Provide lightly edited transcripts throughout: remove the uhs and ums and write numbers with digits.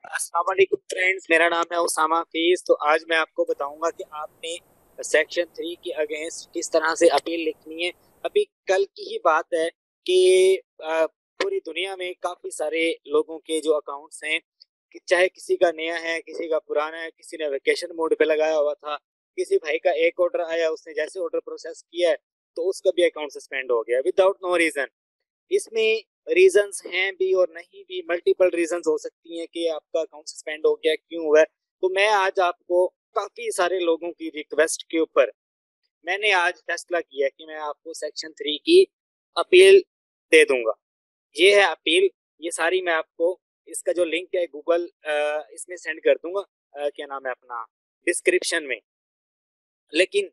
अस्सलाम वालेकुम फ्रेंड्स, मेरा नाम है उसामा हफीज। तो आज मैं आपको बताऊंगा कि आपने सेक्शन 3 के अगेंस्ट किस तरह से अपील लिखनी है। अभी कल की ही बात है कि पूरी दुनिया में काफी सारे लोगों के जो अकाउंट्स हैं, कि चाहे किसी का नया है, किसी का पुराना है, किसी ने वेकेशन मोड पे लगाया हुआ था, किसी भाई का एक ऑर्डर आया, उसने जैसे ऑर्डर प्रोसेस किया है तो उसका भी अकाउंट सस्पेंड हो गया विदाउट नो रीजन। इसमें रीजंस हैं भी और नहीं भी, मल्टीपल रीजंस हो सकती हैं कि आपका अकाउंट सस्पेंड हो गया, क्यों हुआ है। तो मैं आज आपको काफी सारे लोगों की रिक्वेस्ट के ऊपर मैंने आज फैसला किया कि मैं आपको सेक्शन 3 की अपील दे दूंगा। ये है अपील, ये सारी मैं आपको, इसका जो लिंक है गूगल इसमें सेंड कर दूंगा, क्या नाम है अपना, डिस्क्रिप्शन में। लेकिन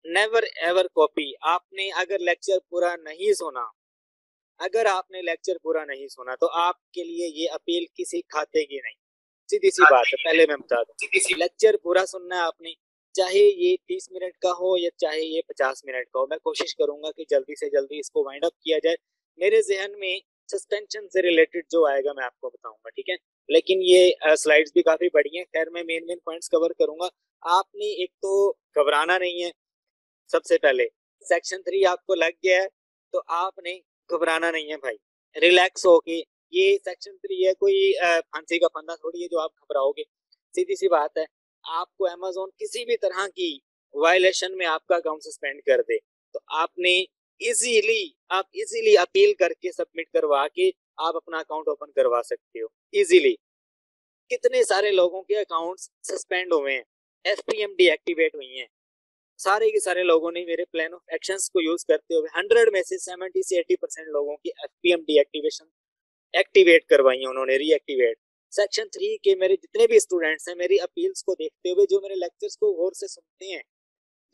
नेवर एवर कॉपी। आपने अगर लेक्चर पूरा नहीं सुना, अगर आपने लेक्चर पूरा नहीं सुना तो आपके लिए ये अपील किसी खाते की नहीं। सीधी सी बात है, पहले मैं बता दूं, लेक्चर पूरा सुनना है आपने। चाहे ये 30 मिनट का हो या चाहे ये 50 मिनट का हो, मैं कोशिश करूंगा कि जल्दी से जल्दी इसको वाइंड अप किया जाए। मेरे जहन में सस्पेंशन से रिलेटेड जो आएगा मैं आपको बताऊंगा, ठीक है। लेकिन ये स्लाइड्स भी काफी बड़ी हैं। खैर, मैं मेन मेन पॉइंट्स कवर करूंगा। आपने एक तो घबराना नहीं है। सबसे पहले सेक्शन 3 आपको लग गया है तो आपने घबराना नहीं है भाई। रिलैक्स होके, ये सेक्शन 3 है, कोई फांसी का फंदा थोड़ी है जो आप घबराओगे। सीधी सी बात है, आपको अमेजोन किसी भी तरह की वायलेशन में आपका अकाउंट सस्पेंड कर दे तो आपने इजीली, आप इजीली अपील करके सबमिट करवा के आप अपना अकाउंट ओपन करवा सकते हो इजीली। कितने सारे लोगों के अकाउंट्स सस्पेंड हुए हैं, एफपीएम डीएक्टिवेट हुई हैं। सारे के सारे लोगों ने मेरे प्लान ऑफ एक्शंस को यूज करते हुए 100 में से 70 से 80% लोगों की एफपीएम डीएक्टिवेशन एक्टिवेट करवाई है उन्होंने, रीएक्टिवेट। सेक्शन 3 के मेरे जितने भी स्टूडेंट्स हैं, मेरी अपील्स को देखते हुए जो मेरे लेक्चर्स को गौर से सुनते हैं,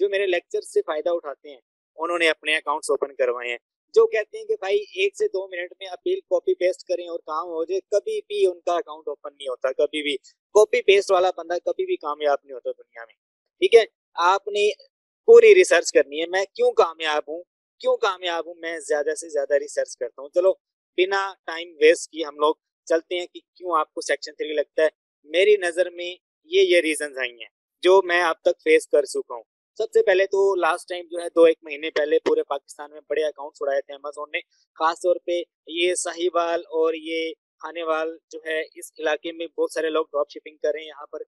जो मेरे लेक्चर्स से फायदा उठाते हैं, उन्होंने अपने अकाउंट्स ओपन करवाए हैं। जो कहते हैं कि भाई 1 से 2 मिनट में अपील कॉपी पेस्ट करें और काम हो जाए, कभी भी उनका अकाउंट ओपन नहीं होता। कभी भी कॉपी पेस्ट वाला बंदा कभी भी कामयाब नहीं होता दुनिया में, ठीक है। आपने पूरी रिसर्च करनी है। मैं क्यों कामयाब हूँ, क्यों कामयाब हूँ, मैं ज्यादा से ज्यादा रिसर्च करता हूँ। चलो, बिना टाइम वेस्ट किए हम लोग चलते हैं कि क्यों आपको सेक्शन 3 लगता है। मेरी नजर में ये रीजन आई हैं जो मैं अब तक फेस कर चुका हूँ। सबसे पहले तो लास्ट टाइम जो है 2-1 महीने पहले पूरे पाकिस्तान में बड़े अकाउंट्स उड़ाए थे अमेजोन ने। खास तौर पे ये साहिवाल और ये खानेवाल जो है, इस इलाके में बहुत सारे लोग ड्रॉप शिपिंग कर रहे हैं। यहाँ पर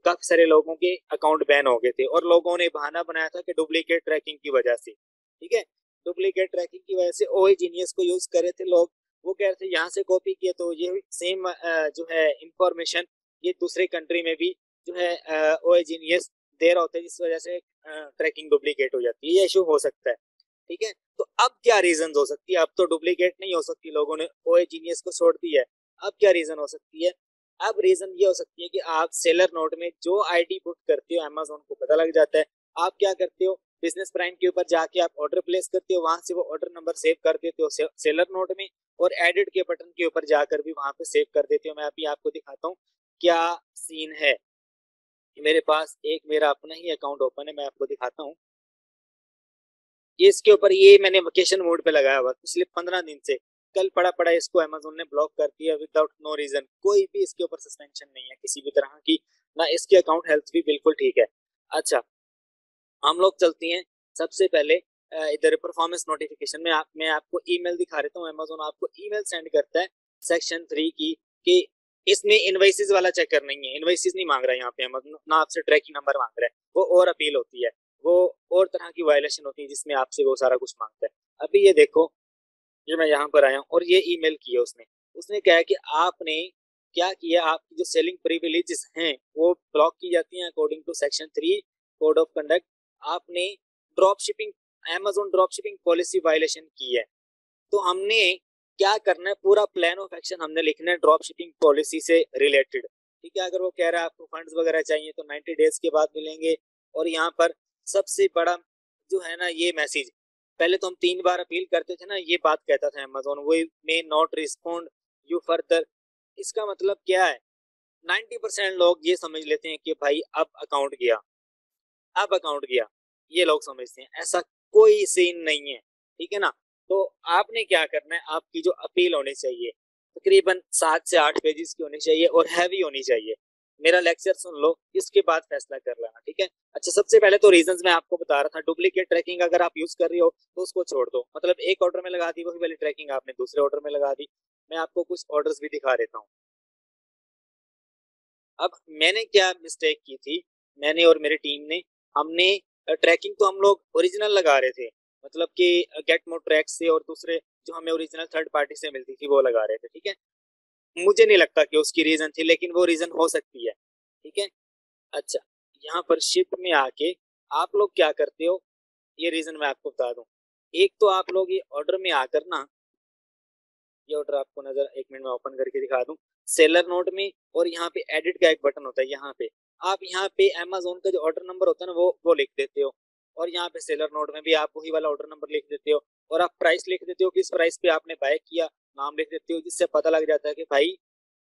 काफी सारे लोगों के अकाउंट बैन हो गए थे और लोगों ने बहाना बनाया था कि डुप्लीकेट ट्रैकिंग की वजह से, ठीक है, डुप्लीकेट ट्रैकिंग की वजह से ओए जीनियस को यूज कर रहे थे लोग। वो कह रहे थे यहाँ से कॉपी किया तो ये सेम जो है इंफॉर्मेशन ये दूसरे कंट्री में भी जो है ओए जीनियस दे रहा होता है, जिस वजह से ट्रैकिंग डुप्लीकेट हो जाती है। ये इशू हो सकता है, ठीक है। तो अब क्या रीजन हो सकती है, अब तो डुप्लीकेट नहीं हो सकती, लोगों ने ओए जीनियस को छोड़ दिया है। अब क्या रीजन हो सकती है, अब रीजन ये हो सकती है कि आप सेलर नोट में जो आईडी पुट करते हो अमेजोन को पता लग जाता है। आप क्या करते हो, बिजनेस प्राइम के ऊपर जाके आप ऑर्डर प्लेस करते हो, वहां से वो ऑर्डर नंबर सेव कर देते हो सेलर नोट में, और एडिट के बटन के ऊपर जाकर भी वहां पे सेव कर देते हो। मैं अभी आपको दिखाता हूँ क्या सीन है। मेरे पास एक मेरा अपना ही अकाउंट ओपन है, मैं आपको दिखाता हूँ। ये इसके ऊपर, ये मैंने वेकेशन मोड पे लगाया हुआ पिछले 15 दिन से। कल पड़ा पड़ा इसको अमेजोन ने ब्लॉक कर दिया विदाउट नो रीजन। कोई भी इसके ऊपर सस्पेंशन नहीं है किसी भी तरह की, ना इसके अकाउंट हेल्थ भी बिल्कुल ठीक है। अच्छा, हम लोग चलते हैं सबसे पहले इधर परफॉर्मेंस नोटिफिकेशन में। मैं आपको ईमेल दिखा देता हूँ। अमेजोन आपको ईमेल सेंड करता है सेक्शन 3 की, कि इसमें इनवॉइसेस वाला चक्कर नहीं है, इनवॉइसेस नहीं मांग रहा है यहाँ पे अमेजोन, ना आपसे ट्रैकिंग नंबर मांग रहा है। वो और अपील होती है, वो और तरह की वायलेशन होती है जिसमें आपसे वो सारा कुछ मांगता है। अभी ये देखो, ये मैं यहाँ पर आया हूँ और ये ईमेल किया उसने। उसने कहा कि आपने क्या किया, आपकी जो सेलिंग प्रिविलेजेस हैं वो ब्लॉक की जाती हैं according to section 3 code of conduct. आपने drop shipping, Amazon drop shipping policy violation की है। तो हमने क्या करना है, पूरा प्लान ऑफ एक्शन हमने लिखना है ड्रॉप शिपिंग पॉलिसी से रिलेटेड, ठीक है। अगर वो कह रहा है आपको फंड्स वगैरह चाहिए तो 90 डेज के बाद मिलेंगे। और यहाँ पर सबसे बड़ा जो है ना ये मैसेज, पहले तो हम 3 बार अपील करते थे ना, ये बात कहता था अमेजोन, वो may not respond you further. इसका मतलब क्या है, 90% लोग ये समझ लेते हैं कि भाई अब अकाउंट गया, अब अकाउंट गया, ये लोग समझते हैं। ऐसा कोई सीन नहीं है, ठीक है ना। तो आपने क्या करना है, आपकी जो अपील होनी चाहिए, तकरीबन 7 से 8 पेजेस की होनी चाहिए और हैवी होनी चाहिए। मेरा लेक्चर सुन लो, इसके बाद फैसला कर लेना, ठीक है। अच्छा, सबसे पहले तो रीजंस मैं आपको बता रहा था। डुप्लीकेट ट्रैकिंग अगर आप यूज कर रही हो तो उसको छोड़ दो, मतलब एक ऑर्डर में लगा दी वही वाली ट्रैकिंग आपने दूसरे ऑर्डर में लगा दी। मैं आपको कुछ ऑर्डर्स भी दिखा देता हूँ। अब मैंने क्या मिस्टेक की थी, मैंने और मेरी टीम ने, हमने ट्रैकिंग तो हम लोग ओरिजिनल लगा रहे थे, मतलब कि गेट मोर ट्रैक से, और दूसरे जो हमें ओरिजिनल थर्ड पार्टी से मिलती थी वो लगा रहे थे, ठीक है। मुझे नहीं लगता कि उसकी रीजन थी, लेकिन वो रीजन हो सकती है, ठीक है। अच्छा, यहाँ पर शिफ्ट में आके आप लोग क्या करते हो, ये रीजन मैं आपको बता दूं। एक तो आप लोग ये ऑर्डर में आकर ना, ये ऑर्डर आपको नजर, एक मिनट में ओपन करके दिखा दूं, सेलर नोट में, और यहाँ पे एडिट का एक बटन होता है, यहाँ पे आप यहाँ पे अमेजोन का जो ऑर्डर नंबर होता है ना वो लिख देते हो, और यहाँ पे सेलर नोट में भी आप वही वाला ऑर्डर नंबर लिख देते हो, और आप प्राइस लिख देते हो, किस प्राइस पे आपने बाय किया, नाम लिख देते हो, जिससे पता लग जाता है कि भाई,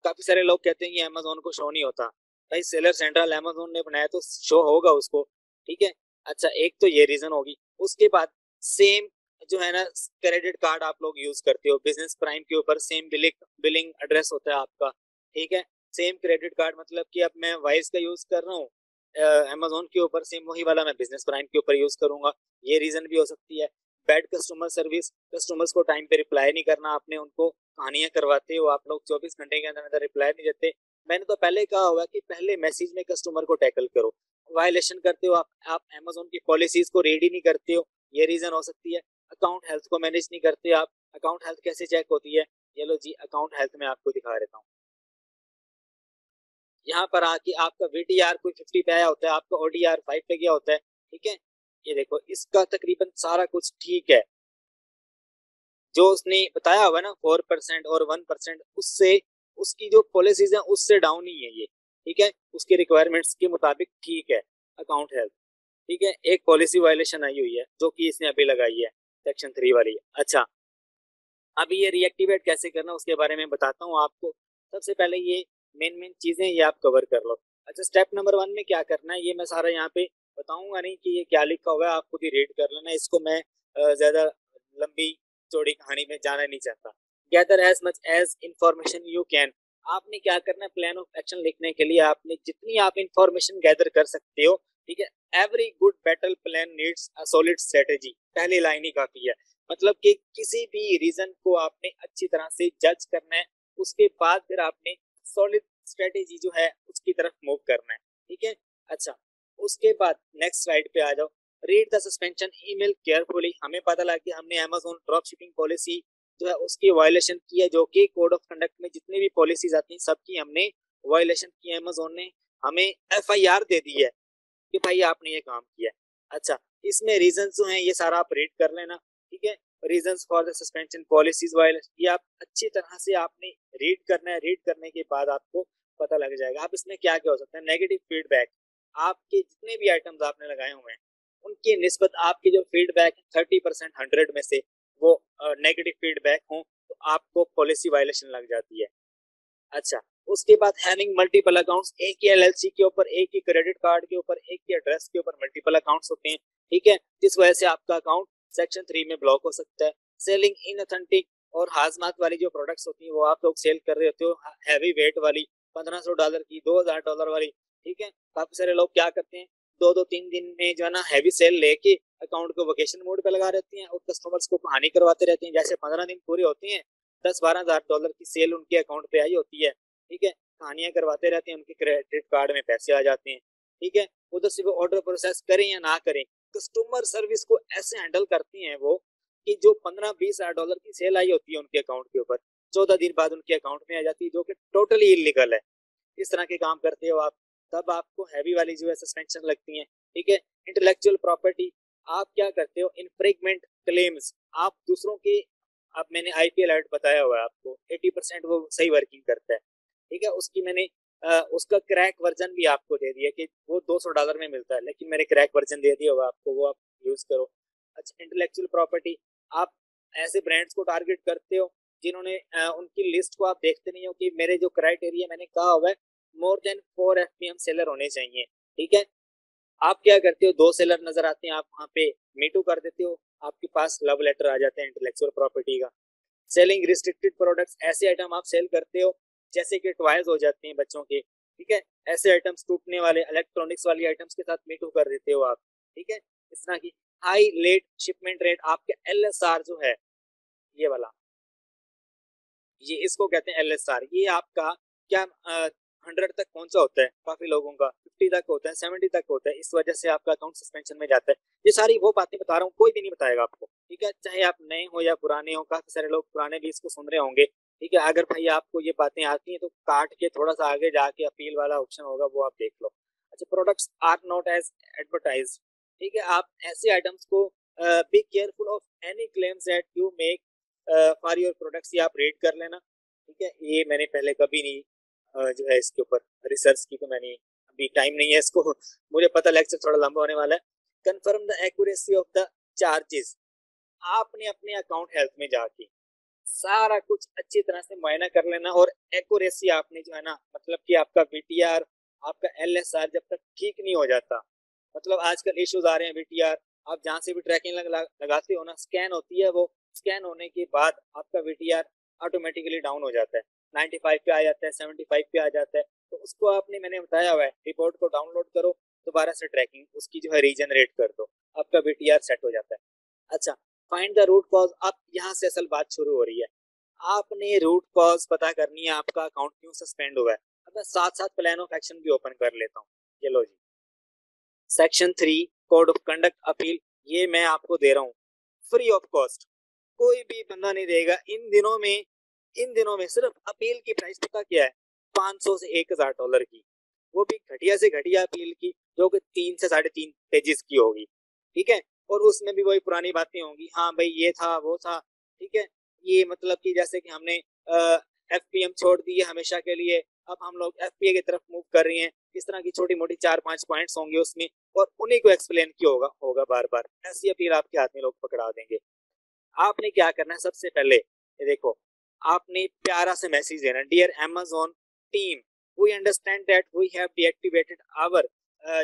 काफी सारे लोग कहते हैं कि अमेजोन को शो नहीं होता, भाई सेलर सेंट्रल अमेजोन ने बनाया तो शो होगा उसको, ठीक है। अच्छा, एक तो ये रीजन होगी। उसके बाद सेम जो है ना क्रेडिट कार्ड आप लोग यूज करते हो बिजनेस प्राइम के ऊपर, सेम बिलिंग एड्रेस होता है आपका, ठीक है। सेम क्रेडिट कार्ड, मतलब कि अब मैं वाइस का यूज कर रहा हूँ अमेजोन के ऊपर, सेम वही वाला मैं बिजनेस प्राइम के ऊपर यूज करूंगा, ये रीजन भी हो सकती है। बैड कस्टमर सर्विस, कस्टमर्स को टाइम पे रिप्लाई नहीं करना, आपने उनको कहानियां करवाते हो, आप लोग 24 घंटे के अंदर अंदर रिप्लाई नहीं देते। मैंने तो पहले कहा हुआ कि पहले मैसेज में कस्टमर को टैकल करो। वायलेशन करते हो आप अमेजोन की पॉलिसीज को रीड ही नहीं करते हो, ये रीजन हो सकती है। अकाउंट हेल्थ को मैनेज नहीं करते आप, अकाउंट हेल्थ कैसे चेक होती है, ये लो जी अकाउंट हेल्थ में आपको दिखा देता हूँ। यहाँ पर आके आपका वीटीआर कोई 50 पे आया होता है, आपका ओडीआर 5 पे गया होता है, ठीक है। ये देखो, इसका तकरीबन सारा कुछ ठीक है, जो उसने बताया हुआ है ना 4% और 1%, उससे उसकी जो पॉलिसीज है उससे डाउन ही है ये, ठीक है। उसके रिक्वायरमेंट्स के मुताबिक ठीक है अकाउंट हेल्थ, ठीक है। एक पॉलिसी वायलेशन आई हुई है जो कि इसने अभी लगाई है, सेक्शन 3 वाली। अच्छा, अभी ये रिएक्टिवेट कैसे करना उसके बारे में बताता हूँ आपको। सबसे पहले ये मेन मेन चीजें ये आप कवर कर लो। अच्छा, स्टेप नंबर 1 में क्या करना है ये मैं सारा यहाँ पे बताऊंगा नहीं कि ये क्या लिखा हुआ है, आप खुद ही रीड कर लेना इसको। मैं ज्यादा लंबी चौड़ी कहानी में जाना नहीं चाहता। Gather as much as information you can, आपने क्या करना है, प्लान ऑफ एक्शन लिखने के लिए आपने जितनी आप इंफॉर्मेशन गैदर कर सकते हो, ठीक है। Every good battle plan needs a solid strategy, पहली लाइन ही काफी है। मतलब कि किसी भी रीजन को आपने अच्छी तरह से जज करना है, उसके बाद फिर आपने सॉलिड स्ट्रेटेजी जो है उसकी तरफ मूव करना है, ठीक है। अच्छा, उसके बाद नेक्स्ट स्लाइड पे आ जाओ। Read the suspension email carefully, हमें पता लगा कि हमने अमेजोन ड्रॉप शिपिंग पॉलिसी जो है उसकी वायलेशन की है, जो कि कोड ऑफ कंडक्ट में जितनी भी पॉलिसीज आती हैं सबकी हमने वायलेशन की है। अमेजोन ने हमें एफआईआर दे दी है कि भाई आपने ये काम किया है। अच्छा, इसमें रीजन जो है ये सारा आप रीड कर लेना, ठीक है। Reasons for the suspension policies violation, ये आप अच्छी तरह से आपने रीड करना है। रीड करने के बाद आपको पता लग जाएगा। आप इसमें क्या क्या हो सकता है, नेगेटिव फीडबैक, आपके जितने भी आइटम्स आपने लगाए हुए हैं उनकी निस्बत आपके जो फीडबैक 30% 100 में से वो नेगेटिव फीडबैक हो तो आपको पॉलिसी वायलेशन लग जाती है। अच्छा, उसके बाद हैविंग मल्टीपल अकाउंट्स, एक ही एलएलसी के ऊपर, एक ही क्रेडिट कार्ड के ऊपर, एक ही एड्रेस के ऊपर मल्टीपल अकाउंट्स होते हैं, ठीक है। जिस वजह से आपका अकाउंट सेक्शन 3 में ब्लॉक हो सकता है। सेलिंग इनऑथेंटिक और हाजमात वाली जो प्रोडक्ट्स होती हैं वो आप लोग सेल कर रहे होते हो, हैवी वेट वाली $1500 की, $2000 वाली, ठीक है। काफी सारे लोग क्या करते हैं, 2-2 3 दिन में जो है ना हैवी सेल लेके अकाउंट को वेकेशन मोड पे लगा रहते हैं और कस्टमर्स को कहानी करवाते रहते हैं। जैसे 15 दिन पूरे होते हैं, 10-12 हजार डॉलर की सेल उनके अकाउंट पे आई होती है, ठीक है। कहानियां करवाते रहते हैं, उनके क्रेडिट कार्ड में पैसे आ जाते हैं, ठीक है। उधर से वो ऑर्डर प्रोसेस करें या ना करें, कस्टमर सर्विस को ऐसे हैंडल करती हैं वो कि जो 15-20 हजार डॉलर की सेल आई होती है उनके अकाउंट के ऊपर, 14 दिन बाद उनके अकाउंट में आ जाती है, जो कि टोटली इलीगल है। इस तरह के काम करते हो आप, तब आपको हैवी वाली जो है सस्पेंशन लगती है, ठीक है। इंटेलेक्चुअल प्रॉपर्टी, आप क्या करते हो, इनफ्रिंजमेंट क्लेम्स, आप दूसरों के, अब मैंने आईपी अलर्ट बताया हुआ है आपको, 80% वो सही वर्किंग करता है, ठीक है। उसकी मैंने उसका क्रैक वर्जन भी आपको दे दिया कि वो $200 में मिलता है, लेकिन मैंने क्रैक वर्जन दे दिया हुआ आपको, वो आप यूज करो। अच्छा, इंटेलेक्चुअल प्रॉपर्टी, आप ऐसे ब्रांड्स को टारगेट करते हो जिन्होंने उनकी लिस्ट को आप देखते नहीं हो कि मेरे जो क्राइटेरिया मैंने कहा हुआ है मोर देन 4 FPM सेलर होने चाहिए, ठीक है। आप क्या करते हो, 2 सेलर नजर आते हैं, आप वहां पे मीटू कर देते हो, आपके पास लव लेटर आ जाता है इंटेलेक्चुअल प्रॉपर्टी का। सेलिंग रिस्ट्रिक्टेड प्रोडक्ट्स, ऐसे आइटम आप सेल करते हो जैसे कि टॉयज हो जाते हैं बच्चों के, ठीक है, ऐसे आइटम्स, टूटने वाले इलेक्ट्रॉनिक्स वाली आइटम्स के साथ मीटू कर देते हो आप, ठीक है। इस तरह की हाई लेट शिपमेंट रेट, आपके LSR जो है ये वाला, ये इसको कहते हैं LSR, ये आपका क्या 100 तक पहुंचा होता है, काफी लोगों का 50 तक होता है, 70 तक होता है, इस वजह से आपका अकाउंट सस्पेंशन में जाता है। ये सारी वो बातें बता रहा हूँ, कोई भी नहीं बताएगा आपको, ठीक है, चाहे आप नए हो या पुराने हो, काफी सारे लोग पुराने भी इसको सुन रहे होंगे, ठीक है। अगर भाई आपको ये बातें आती हैं तो काट के थोड़ा सा आगे जाके अपील वाला ऑप्शन होगा, वो आप देख लो। अच्छा, products are not as advertise, ठीक है, आप ऐसे आइटम्स को be careful of any claims that you make for your products, ये आप रेड कर लेना, ठीक है। ये मैंने पहले कभी नहीं जो है इसके ऊपर रिसर्च की, तो मैंने अभी टाइम नहीं है इसको मुझे पता लेक्चर थोड़ा लंबा होने वाला है। Confirm the accuracy of the charges, आपने अपने अकाउंट हेल्थ में जाके सारा कुछ अच्छी तरह से मुआयना कर लेना, और एक्यूरेसी आपने जो है ना, मतलब कि आपका VTR, आपका LSR जब तक ठीक नहीं हो जाता, मतलब आजकल इश्यूज आ रहे हैं VTR, आप जहां से भी ट्रैकिंग लगाते हो ना, स्कैन होती है, वो स्कैन होने के बाद आपका VTR ऑटोमेटिकली डाउन हो जाता है, 95 पे आ जाता है, 75 पे आ जाता है, तो उसको आपने, मैंने बताया हुआ है, रिपोर्ट को डाउनलोड करो, दोबारा से ट्रैकिंग उसकी जो है रीजनरेट कर दो, आपका VTR सेट हो जाता है। अच्छा, फाइंड द रूट कॉज, अब यहाँ से असल बात शुरू हो रही है, आपने रूट कॉज पता करनी है, आपका अकाउंट क्यों सस्पेंड हुआ है। अब मैं साथ साथ प्लान ऑफ एक्शन भी ओपन कर लेता हूँ, ये लो जी, section 3 code of conduct appeal, ये मैं आपको दे रहा हूँ फ्री ऑफ कॉस्ट, कोई भी बंदा नहीं देगा इन दिनों में सिर्फ अपील की प्राइस पता क्या है, 500 से $1000 की, वो भी घटिया से घटिया अपील की, जो कि 3 से 3.5 पेजेस की होगी, ठीक है, और उसमें भी वही पुरानी बातें होंगी, हाँ भाई ये था वो था, ठीक है, ये मतलब कि जैसे कि हमने FPM छोड़ दी है हमेशा के लिए, अब हम लोग FPA की तरफ मूव कर रहे हैं, इस तरह की छोटी मोटी 4-5 पॉइंट्स होंगे उसमें, और उन्हीं को एक्सप्लेन किया होगा बार बार, ऐसी अपील आपके हाथ में लोग पकड़ा देंगे। आपने क्या करना है, सबसे पहले ये देखो, आपने प्यारा से मैसेज देना, dear Amazon team, we understand that we have deactivated our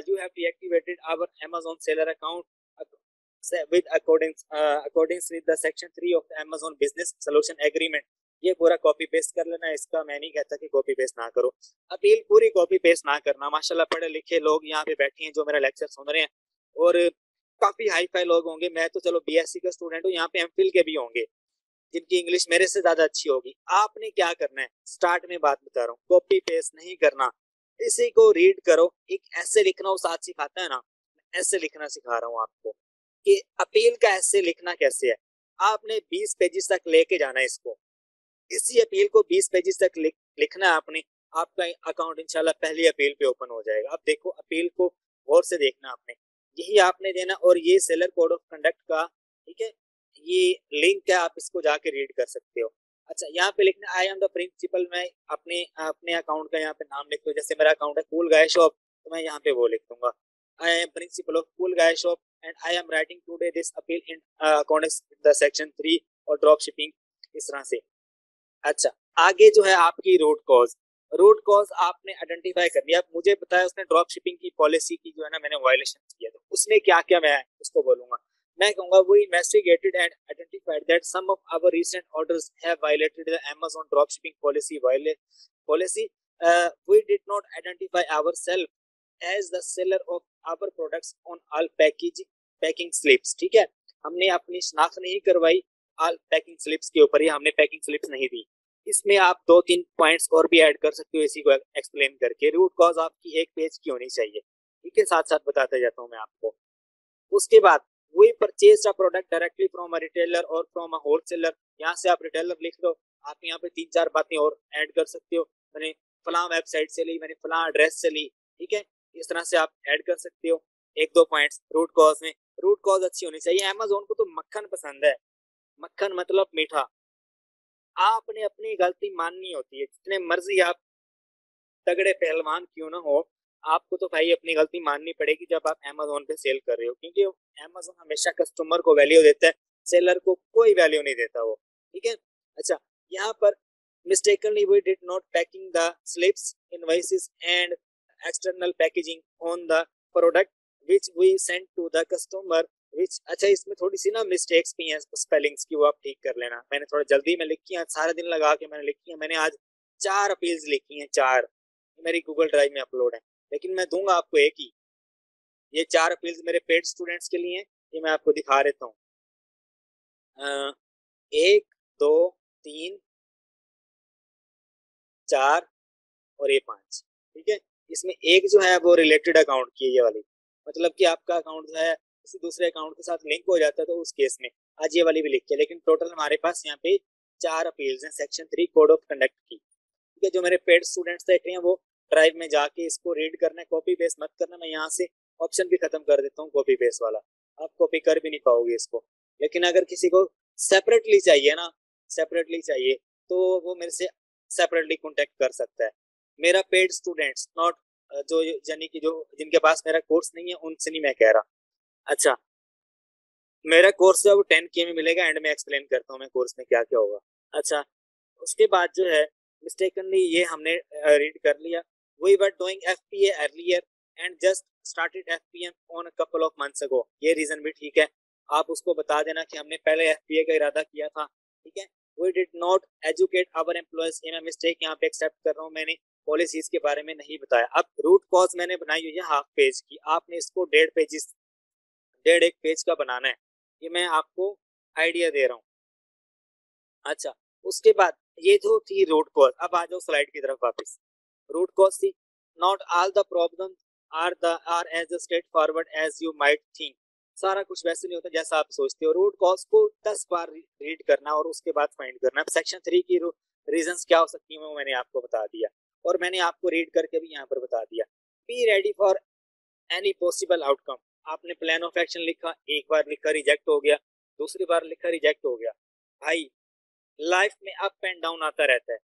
you have deactivated our Amazon seller account with accordance with the section 3 of the Amazon business solution agreement। ये पूरा कॉपी पेस्ट कर लेना, इसका मैं नहीं कहता कि कॉपी पेस्ट ना करो, अपील पूरी कॉपी पेस्ट ना करना, माशाल्लाह पढ़े लिखे लोग यहाँ पे बैठे हैं जो मेरा लेक्चर सुन रहे हैं, और काफी हाई फाई लोग होंगे, मैं तो चलो BSc का स्टूडेंट हूँ, यहाँ पे MPhil के भी होंगे जिनकी इंग्लिश मेरे से ज्यादा अच्छी होगी। आपने क्या करना है, स्टार्ट में बात बता रहा हूँ, कॉपी पेस्ट नहीं करना, इसी को रीड करो, एक ऐसे लिखना वो साथ सिखाता है ना, ऐसे लिखना सिखा रहा हूँ आपको कि अपील का ऐसे लिखना कैसे है। आपने 20 पेजेस तक लेके जाना है इसको, इसी अपील को 20 पेजेस तक लिखना है आपने, आपका अकाउंट इंशाल्लाह पहली अपील पे ओपन हो जाएगा। अब देखो, अपील को गौर से देखना आपने, यही आपने देना, और ये सेलर कोड ऑफ कंडक्ट का, ठीक है, ये लिंक है, आप इसको जाके रीड कर सकते हो। अच्छा, यहाँ पे लिखना आई एम द प्रिंसिपल, मैं अपने अपने अकाउंट का यहाँ पे नाम लिख दो, जैसे मेरा अकाउंट है कूल गाय शॉप, तो मैं यहाँ पे वो लिख दूंगा, I am principle of cool guy shop and I am writing today this appeal in according the section 3 और ड्रॉप शिपिंग, इस तरह से। अच्छा, आगे जो है आपकी रूट कॉज आपने आइडेंटिफाई कर लिया। मुझे बताया उसने ड्रॉप शिपिंग की पॉलिसी की जो है ना, मैंने वायलेशन किया, तो उसने क्या क्या, मैं उसको बोलूंगा, मैं कहूंगा वो investigated and identified that some of our recent orders have violated the Amazon drop shipping policy we did not identify ourself as the seller of our products on all packing slips, ठीक है, हमने अपनी शनाख्त नहीं करवाई all packing slips के ऊपर, ही हमने पैकिंग स्लिप्स नहीं दी। इसमें आप 2-3 पॉइंट्स और भी ऐड कर सकते हो इसी को एक्सप्लेन करके। रूट कॉज आपकी एक पेज की होनी चाहिए, ठीक है, साथ साथ बताते जाता हूँ मैं आपको। उसके बाद we purchase a product directly from a retailer और फ्रॉम अ होलसेलर, यहाँ से आप रिटेलर लिख दो, आप यहाँ पे 3-4 बातें और ऐड कर सकते हो, मैंने फलां वेबसाइट से ली, मैंने फलां एड्रेस से ली, ठीक है, इस तरह से आप ऐड कर सकते हो 1-2 पॉइंट्स रूट कॉज में। रूट कॉज अच्छी होनी चाहिए। Amazon को तो मक्खन पसंद है, मक्खन मतलब मीठा, आपने अपनी गलती माननी होती है, जितने मर्जी आप तगड़े पहलवान क्यों ना हो, आपको तो भाई अपनी गलती माननी पड़ेगी जब आप Amazon पे सेल कर रहे हो, क्योंकि Amazon हमेशा कस्टमर को वैल्यू देता है, सेलर को कोई वैल्यू नहीं देता वो, ठीक है। अच्छा, यहाँ पर mistakenly we did not packing the slips, invoices and external packaging on the product which we sent to the customer विच, अच्छा इसमें थोड़ी सी ना मिस्टेक्स भी हैं स्पेलिंग्स की, वो आप ठीक कर लेना। मैंने थोड़ा जल्दी में लिखी है, सारा दिन लगा के मैंने लिखी है। मैंने आज 4 अपील्स लिखी हैं, 4 मेरी गूगल ड्राइव में अपलोड है। लेकिन मैं दूंगा आपको एक ही, ये 4 अपील्स मेरे पेड स्टूडेंट्स के लिए हैं। ये मैं आपको दिखा देता हूँ। 1 2 3 4 और ये 5, ठीक है। इसमें एक जो है वो रिलेटेड अकाउंट की है, ये वाली, मतलब कि आपका अकाउंट जो है किसी दूसरे अकाउंट के साथ लिंक हो जाता है, तो उस केस में आज ये वाली भी लिखी है। लेकिन टोटल हमारे पास यहाँ पे 4 अपील्स हैं सेक्शन 3 कोड ऑफ कंडक्ट की, ठीक है। जो मेरे पेड स्टूडेंट्स देख रहे हैं वो ड्राइव में जाके इसको रीड करना है, कॉपी पेस्ट मत करना। मैं यहाँ से ऑप्शन भी खत्म कर देता हूँ कॉपी पेस्ट वाला, आप कॉपी कर भी नहीं पाओगे इसको। लेकिन अगर किसी को सेपरेटली चाहिए ना, सेपरेटली चाहिए, तो वो मेरे से सेपरेटली कॉन्टेक्ट कर सकता है। मेरा पेड स्टूडेंट्स नॉट जो, यानी कि जो जिनके पास मेरा कोर्स नहीं है उनसे नहीं मैं कह रहा। अच्छा, मेरा कोर्स जो है वो 10K में मिलेगा, एंड में एक्सप्लेन करता हूँ मैं कोर्स में क्या क्या होगा। अच्छा, उसके बाद जो है मिस्टेकनली ये हमने रीड कर लिया, we were doing FPA earlier and just started FPM on a couple of months ago. ये रीजन भी ठीक है, आप उसको बता देना कि हमने पहले एफपीए का इरादा किया था, ठीक है। We did not educate our employees, ये मैं मिस्टेक यहाँ पे एक्सेप्ट कर रहा हूँ, मैंने पॉलिसीज के बारे में नहीं बताया। अब रूट कॉज मैंने बनाई हुई है हाफ पेज की, आपने इसको 1.5 पेज, 1.5 पेज का बनाना है। ये मैं आपको आइडिया दे रहा हूँ। अच्छा, उसके बाद ये जो थी रूट कॉज, अब आ जाओ स्लाइड की तरफ वापस। रूट कॉज थी, not all the problem are as straightforward as you might think. सारा कुछ वैसे नहीं होता जैसा आप सोचते हो। रूट कॉज को 10 बार रीड करना और उसके बाद फाइंड करना। सेक्शन 3 की रीजंस क्या हो सकती है वो मैंने आपको बता दिया, और मैंने आपको रीड करके भी यहाँ पर बता दिया। Be ready for any possible outcome. आपने प्लान ऑफ एक्शन लिखा, एक बार लिखा रिजेक्ट हो गया, दूसरी बार लिखा रिजेक्ट हो गया। भाई लाइफ में अप एंड डाउन आता रहता है,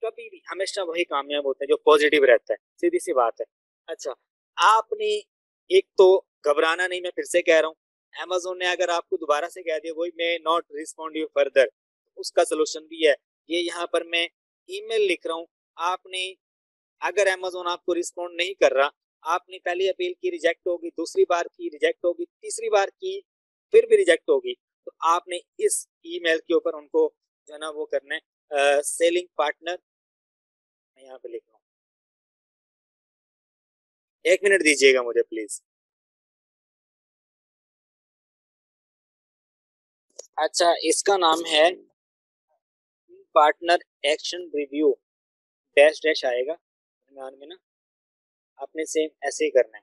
कभी भी हमेशा वही कामयाब होता है जो पॉजिटिव रहता है, सीधी सी बात है। अच्छा, आपने एक तो घबराना नहीं, मैं फिर से कह रहा हूँ, अमेजोन ने अगर आपको दोबारा से कह दिया वही मैं नॉट रिस्पॉन्ड यू फर्दर, उसका सोल्यूशन भी है। ये यहाँ पर मैं ईमेल लिख रहा हूँ, आपने अगर अमेजोन आपको रिस्पॉन्ड नहीं कर रहा, आपने पहली अपील की रिजेक्ट होगी, दूसरी बार की रिजेक्ट होगी, तीसरी बार की फिर भी रिजेक्ट होगी, तो आपने इस ईमेल के ऊपर उनको जो है ना वो करना है, सेलिंग पार्टनर, मैं यहाँ पे लिख रहा हूँ, 1 मिनट दीजिएगा मुझे प्लीज। अच्छा, इसका नाम है partner action review, dash dash आएगा दरम्यान में ना, आपने सेम ऐसे ही करना है।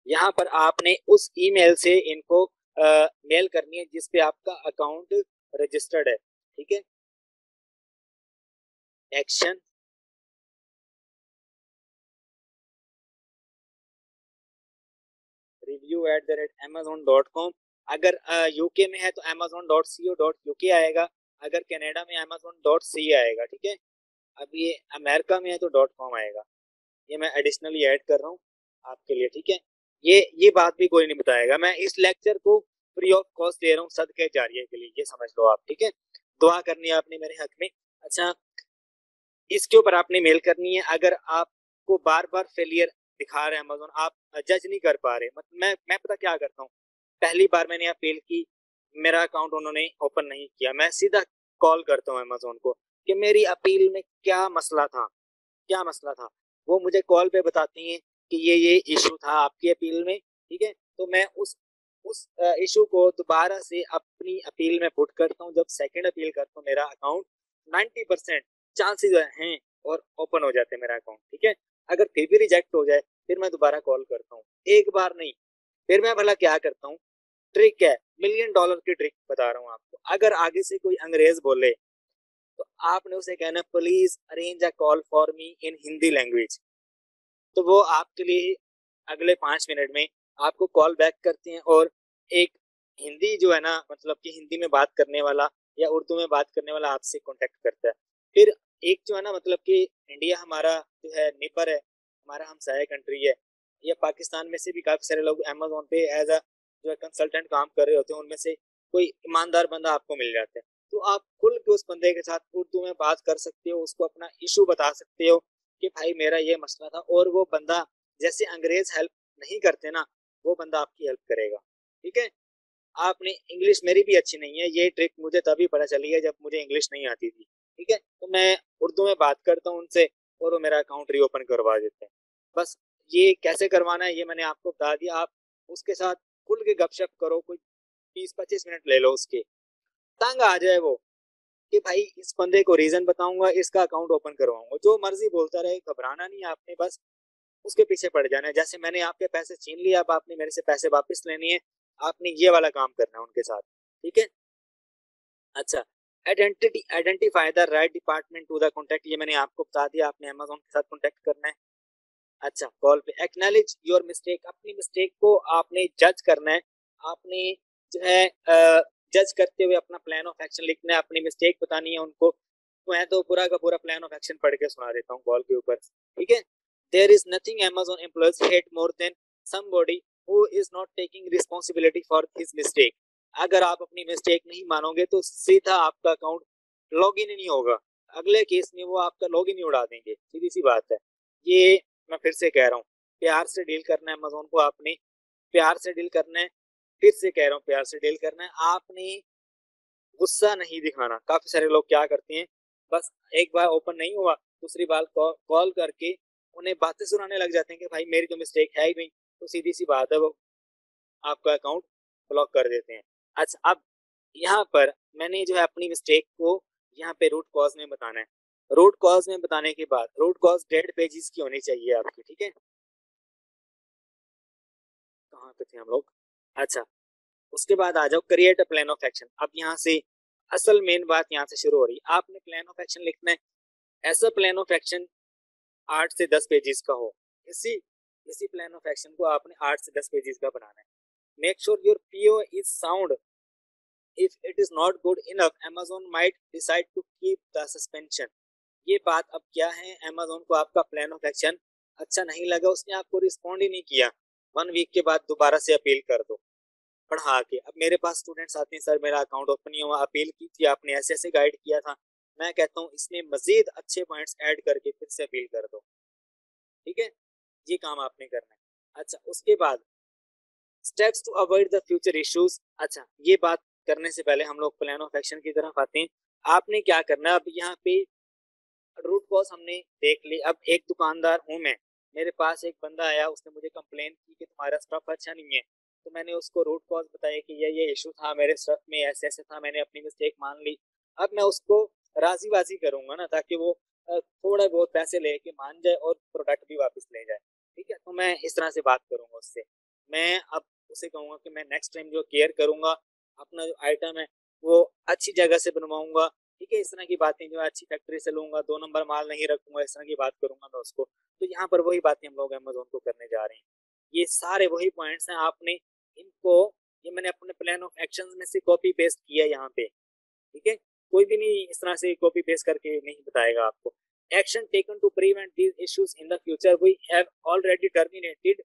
यहाँ पर आपने उस ईमेल से इनको मेल करनी है जिस पे आपका अकाउंट रजिस्टर्ड है, ठीक है। Action review@amazon.com। अगर यूके में है तो amazon.co.uk आएगा, अगर कनाडा में amazon.ca आएगा, ठीक है। अब ये अमेरिका में है तो .com आएगा। ये मैं एडिशनली ऐड कर रहा हूँ आपके लिए, ठीक है। ये बात भी कोई नहीं बताएगा, मैं इस लेक्चर को फ्री ऑफ कॉस्ट दे रहा हूँ सदके जारिया के लिए, ये समझ लो आप, ठीक है। दुआ करनी है आपने मेरे हक में। अच्छा, इसके ऊपर आपने मेल करनी है। अगर आपको बार बार फेलियर दिखा रहे हैं अमेजोन, आप जज नहीं कर पा रहे, मतलब मैं पता क्या करता हूँ, पहली बार मैंने अपील की, मेरा अकाउंट उन्होंने ओपन नहीं किया, मैं सीधा कॉल करता हूँ अमेजोन को कि मेरी अपील में क्या मसला था, क्या मसला था। वो मुझे कॉल पे बताती हैं कि ये इशू था आपकी अपील में, ठीक है। तो मैं उस इशू को दोबारा से अपनी अपील में पुट करता हूँ। जब सेकंड अपील करता हूँ मेरा अकाउंट 90% चांसेस हैं और ओपन हो जाते हैं मेरा अकाउंट, ठीक है। अगर फिर भी रिजेक्ट हो जाए फिर मैं दोबारा कॉल करता हूँ, एक बार नहीं। फिर मैं भला क्या करता हूँ, ट्रिक है, $1,000,000 की ट्रिक बता रहा हूँ आपको। अगर आगे से कोई अंग्रेज बोले तो आपने उसे कहना please arrange a call for me in Hindi language, तो वो आपके लिए अगले 5 मिनट में आपको कॉल बैक करते हैं, और एक हिंदी जो है ना, मतलब कि हिंदी में बात करने वाला या उर्दू में बात करने वाला आपसे कांटेक्ट करता है। फिर एक जो है ना, मतलब कि इंडिया हमारा जो है नेबर है, हमारा हमसाया कंट्री है, या पाकिस्तान में से भी काफी सारे लोग अमेजोन पे एज अ जो है कंसल्टेंट काम कर रहे होते हैं, उनमें से कोई ईमानदार बंदा आपको मिल जाता है, तो आप खुल के उस बंदे के साथ उर्दू में बात कर सकते हो, उसको अपना इशू बता सकते हो कि भाई मेरा ये मसला था, और वो बंदा, जैसे अंग्रेज हेल्प नहीं करते ना, वो बंदा आपकी हेल्प करेगा। ठीक है। आपने इंग्लिश मेरी भी अच्छी नहीं है, ये ट्रिक मुझे तभी पता चली है जब मुझे इंग्लिश नहीं आती थी। ठीक है, तो मैं उर्दू में बात करता हूँ उनसे और वो मेरा अकाउंट रीओपन करवा देते हैं। बस ये कैसे करवाना है ये मैंने आपको बता दिया। आप उसके साथ खुल के गपशप करो, कोई 20-25 मिनट ले लो उसके, तंग आ जाए वो कि भाई इस बंदे को रीजन बताऊंगा, इसका अकाउंट ओपन करवाऊंगा, जो मर्जी बोलता रहे, घबराना नहीं है आपने, बस उसके पीछे पड़ जाना है। जैसे मैंने आपके पैसे छीन लिए, अब आपने मेरे से पैसे वापस लेने हैं, आपने ये वाला काम करना है उनके साथ। ठीक है। अच्छा, identify the right department to the contact, ये मैंने आपको बता दिया, आपने अमेजोन के साथ कॉन्टेक्ट करना है। अच्छा, कॉल पे एक्नॉलेज योर मिस्टेक, अपनी मिस्टेक को आपने जज करना है। आपने जो है जज करते हुए अपना प्लान ऑफ एक्शन लिखना है, अपनी मिस्टेक बतानी है उनको। मैं तो पूरा का पूरा प्लान ऑफ एक्शन पढ़ के सुना देता हूँ कॉल के ऊपर। ठीक है। There is nothing Amazon employees hate more than somebody who is not taking responsibility for his mistake। अगर आप अपनी मिस्टेक नहीं मानोगे तो सीधा आपका अकाउंट लॉग इन ही नहीं होगा, अगले केस में वो आपका लॉग इन ही उड़ा देंगे, सीधी सी बात है। ये मैं फिर से कह रहा हूँ, प्यार से डील करना है अमेजोन को आपने, प्यार से डील करना है। फिर से कह रहा हूँ, प्यार से डील करना है आपने, गुस्सा नहीं दिखाना। काफी सारे लोग क्या करते हैं, बस एक बार ओपन नहीं हुआ दूसरी बार कॉल करके उन्हें बातें सुनाने लग जाते हैं कि भाई मेरी तो मिस्टेक है ही नहीं, तो सीधी सी बात है वो आपका अकाउंट ब्लॉक कर देते हैं। अच्छा, अब यहाँ पर मैंने जो है अपनी मिस्टेक को यहाँ पे रूट कॉज में बताना है। रूट कॉज में बताने के बाद, रूट कॉज 1.5 पेजेस की होनी चाहिए आपकी। ठीक है, कहाँ पे थे हम लोग। अच्छा, उसके बाद आ जाओ create a plan of action. अब यहाँ से असल मेन बात यहाँ से शुरू हो रही है। आपने प्लान ऑफ एक्शन लिखना है, ऐसा प्लान ऑफ एक्शन 8 से 10 पेजेस का हो। इसी इसी प्लान ऑफ एक्शन को आपने 8 से 10 पेजेस का बनाना है। Make sure your PO is sound, if it is not good enough Amazon might decide to keep the suspension. ये बात अब क्या है, Amazon को आपका प्लान ऑफ एक्शन अच्छा नहीं लगा, उसने आपको रिस्पॉन्ड ही नहीं किया, 1 वीक के बाद दोबारा से अपील कर दो पढ़ा के। अब मेरे पास स्टूडेंट्स आते हैं, सर मेरा अकाउंट ओपन नहीं हुआ, अपील की थी आपने, ऐसे ऐसे गाइड किया था। मैं कहता हूँ इसमें मजीद अच्छे पॉइंट्स ऐड करके फिर से अपील कर दो। ठीक है, ये काम आपने करना है। अच्छा, उसके बाद steps to avoid the future issues. अच्छा, ये बात करने से पहले हम लोग प्लान ऑफ एक्शन की तरफ आते हैं। आपने क्या करना है, अब यहाँ पे रूट कॉज हमने देख ली। अब एक दुकानदार हूँ मैं, मेरे पास एक बंदा आया, उसने मुझे कंप्लेन की कि तुम्हारा स्टफ अच्छा नहीं है, तो मैंने उसको रूट कॉज बताया कि ये इशू था मेरे स्टफ में, ऐसे ऐसे था, मैंने अपनी मिस्टेक मान ली। अब मैं उसको राजी बाजी करूंगा ना, ताकि वो थोड़ा बहुत पैसे लेके मान जाए और प्रोडक्ट भी वापस ले जाए। ठीक है, तो मैं इस तरह से बात करूंगा उससे। मैं अब उसे कहूंगा कि मैं नेक्स्ट टाइम जो केयर करूंगा, अपना जो आइटम है वो अच्छी जगह से बनवाऊंगा। ठीक है, इस तरह की बातें जो है, अच्छी फैक्ट्री से लूंगा, 2 नंबर माल नहीं रखूंगा, इस तरह की बात करूंगा मैं उसको। तो यहाँ पर वही बातें हम लोग अमेजोन को करने जा रहे हैं। ये सारे वही पॉइंट्स हैं, आपने इनको, ये मैंने अपने प्लान ऑफ एक्शन में से कॉपी पेस्ट किया यहाँ पे। ठीक है, कोई भी नहीं इस तरह से कॉपी पेस्ट करके नहीं बताएगा आपको। Action taken to prevent these issues in the future, we have already terminated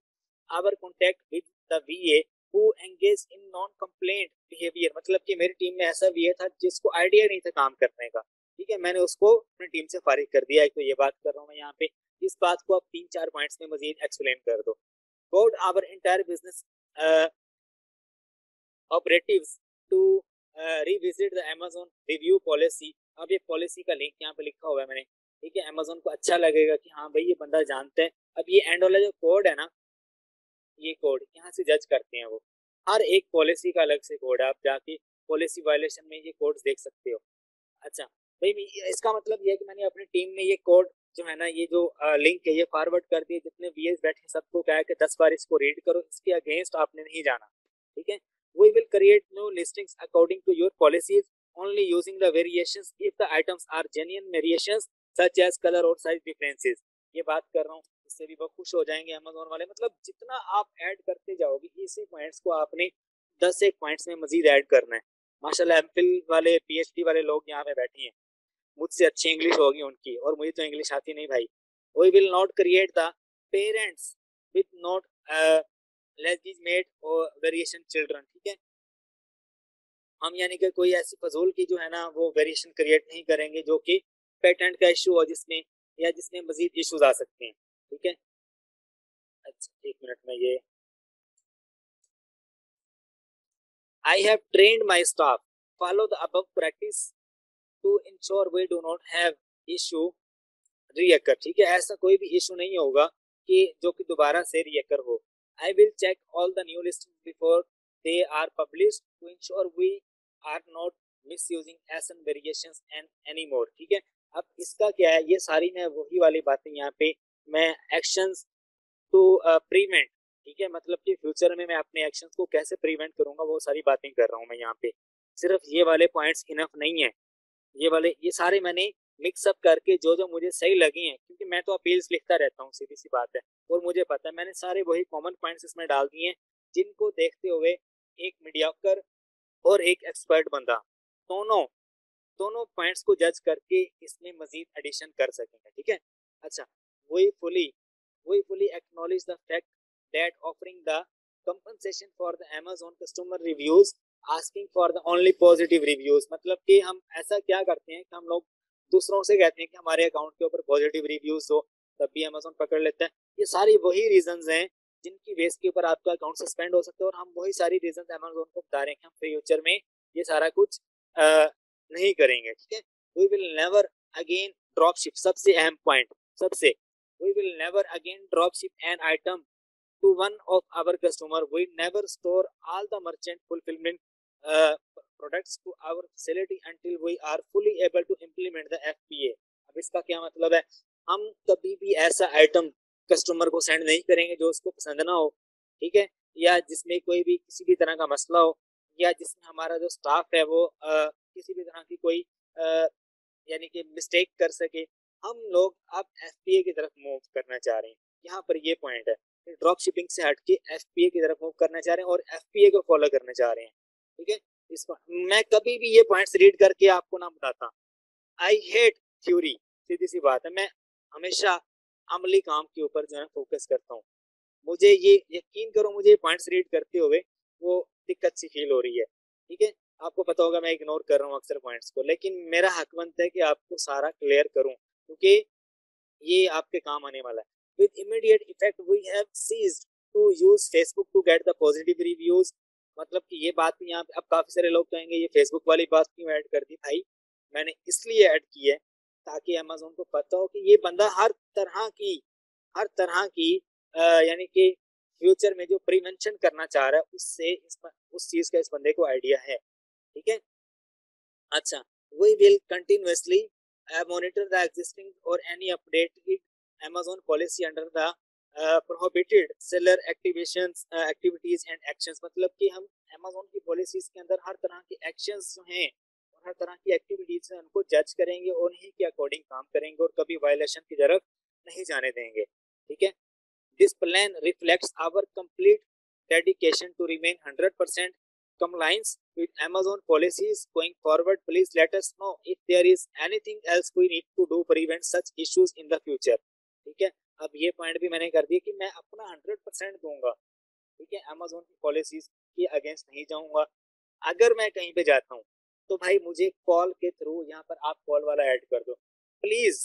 our contact with the VA who engage in non compliant behaviour. मतलब कि मेरी टीम में ऐसा वीए था जिसको आइडिया नहीं था काम करने का। ठीक है, मैंने उसको अपनी टीम से फारिग कर दिया। एक तो ये बात कर रहा हूँ मैं यहाँ पे, इस बात को आप 3-4 पॉइंट्स में मजीद एक्सप्लेन कर दो। Got our entire business operatives to revisit the Amazon review policy. अब ये पॉलिसी का लिंक यहाँ पे लिखा हुआ है मैंने। ठीक है, Amazon को अच्छा लगेगा कि हाँ भाई ये बंदा जानते हैं। अब ये एंड वाला जो कोड है ना, ये कोड यहाँ से जज करते हैं वो, हर एक पॉलिसी का अलग से कोड है, आप जाके पॉलिसी वायलेशन में ये कोड्स देख सकते हो। अच्छा भाई, इसका मतलब ये है कि मैंने अपनी टीम में ये कोड जो है ना, ये जो लिंक है ये फॉरवर्ड कर दिए, जितने वीएस बैठे सबको कहा है कि 10 बार इसको रीड करो, इसके अगेंस्ट आपने नहीं जाना। ठीक है, we will create new listings according to your policies only using the variations if the items are genuine variations such as colour और साइज डिफरेंसेस। ये बात कर रहा हूँ, इससे भी बहुत खुश हो जाएंगे अमेजोन वाले। मतलब जितना आप ऐड करते जाओगे इसी पॉइंट्स को आपने 10 एक पॉइंट्स में मजीद ऐड करना है। माशाल्लाह एमफिल वाले पीएचडी वाले लोग यहाँ पे बैठे हैं, मुझसे अच्छी इंग्लिश होगी उनकी, और मुझे तो इंग्लिश आती नहीं भाई। We will not create the parents with not legislate और वेरिएशन चिल्ड्रन। ठीक है, हम यानी कि कोई ऐसी फजूल की जो है ना वो वेरिएशन क्रिएट नहीं करेंगे जो कि पेटेंट का इशू हो, जिसमें या जिसमें मजीद इश्यूज आ सकते हैं। ठीक है। अच्छा, 1 मिनट में ये I have trained my staff. Follow the above practice to ensure we do not have issue reoccur. ठीक है, ऐसा कोई भी इशू नहीं होगा कि जो कि दोबारा से reoccur हो. I will check all the new listings before they are published to ensure we are not misusing SN variations and anymore. ठीक है, अब इसका क्या है, ये सारी मैं वही वाली बातें यहाँ पे मैं एक्शंस टू प्रिवेंट, ठीक है, मतलब कि फ्यूचर में मैं अपने एक्शंस को कैसे प्रिवेंट करूंगा वो सारी बातें कर रहा हूँ मैं यहाँ पे. सिर्फ ये वाले पॉइंट्स इनफ नहीं है, ये सारे मैंने मिक्सअप करके जो जो मुझे सही लगे हैं, क्योंकि मैं तो अपील्स लिखता रहता हूँ, सीधी सी बात है, और मुझे पता है मैंने सारे वही कॉमन पॉइंट्स इसमें डाल दिए हैं जिनको देखते हुए एक मीडियोकर और एक एक्सपर्ट बंदा दोनों दोनों पॉइंट्स को जज करके इसमें मजीद एडिशन कर सकेंगे. ठीक है, अच्छा, we fully we fully acknowledge the fact that offering the compensation for the Amazon customer reviews asking for the only positive reviews, मतलब कि हम ऐसा क्या करते हैं कि हम लोग दूसरों से कहते हैं कि हमारे अकाउंट के ऊपर पॉजिटिव रिव्यूज हो, तब भी अमेजोन पकड़ लेता है. ये सारी वही रीजंस हैं जिनकी बेस के ऊपर आपका अकाउंट सस्पेंड हो सकता है, और हम वही सारी रीजंस अमेजोन को बता रहे हैं कि हम फ्यूचर में ये सारा कुछ नहीं करेंगे. ठीक है, we will never again drop ship, सबसे अहम पॉइंट, सबसे, we will never again drop ship an item to one of our customer. We never store all the merchant fulfillment products to our facility until we are fully able to implement the FBA. अब इसका क्या मतलब है, हम कभी भी ऐसा item customer को सेंड नहीं करेंगे जो उसको पसंद ना हो, ठीक है, या जिसमें कोई भी किसी भी तरह का मसला हो, या जिसमें हमारा जो स्टाफ है वो किसी भी तरह की कोई यानी कि मिस्टेक कर सके. हम लोग अब एफपीए की तरफ मूव करना चाह रहे हैं, यहाँ पर ये पॉइंट है, ड्रॉप शिपिंग से हट के एफपीए की तरफ मूव करना चाह रहे हैं और एफपीए को फॉलो करना चाह रहे हैं. ठीक है, इस मैं कभी भी ये पॉइंट्स रीड करके आपको ना बताता. आई हेट थ्योरी, सीधी सी बात है, मैं हमेशा अमली काम के ऊपर जो है फोकस करता हूँ. मुझे ये यकीन करो, मुझे पॉइंट्स रीड करते हुए वो दिक्कत सी फील हो रही है. ठीक है, आपको पता होगा मैं इग्नोर कर रहा हूँ अक्सर पॉइंट्स को, लेकिन मेरा हक बनता है कि आपको सारा क्लियर करूँ, क्योंकि ये आपके काम आने वाला है. With immediate effect we have ceased to use Facebook to get the positive reviews. मतलब कि ये बात भी यहाँ पे अब काफी सारे लोग कहेंगे ये फेसबुक वाली बात क्यों ऐड कर दी भाई. मैंने इसलिए ऐड की है ताकि अमेज़न को पता हो कि ये बंदा हर तरह की यानी कि फ्यूचर में जो प्रिवेंशन करना चाह रहा है उससे उस चीज का इस बंदे को आइडिया है. ठीक है, अच्छा, we will continuously monitor the existing or any updated Amazon policy under the prohibited seller activities and actions. मतलब कि हम Amazon की पॉलिसीज के अंदर हर तरह की एक्शंस जो हैं और हर तरह की एक्टिविटीज हैं उनको जज करेंगे और उन्हीं के अकॉर्डिंग काम करेंगे और कभी वायलेशन की तरफ नहीं जाने देंगे. ठीक है, this plan reflects our complete dedication to remain 100% compliance with Amazon policies going forward. Please let us know if there is anything else we need to do prevent such issues in the future. ठीक है, अब ये point भी मैंने कर दिया कि मैं अपना 100% दूंगा. ठीक है, Amazon की पॉलिसीज के अगेंस्ट नहीं जाऊंगा. अगर मैं कहीं पे जाता हूँ तो भाई मुझे कॉल के थ्रू, यहाँ पर आप कॉल वाला ऐड कर दो प्लीज,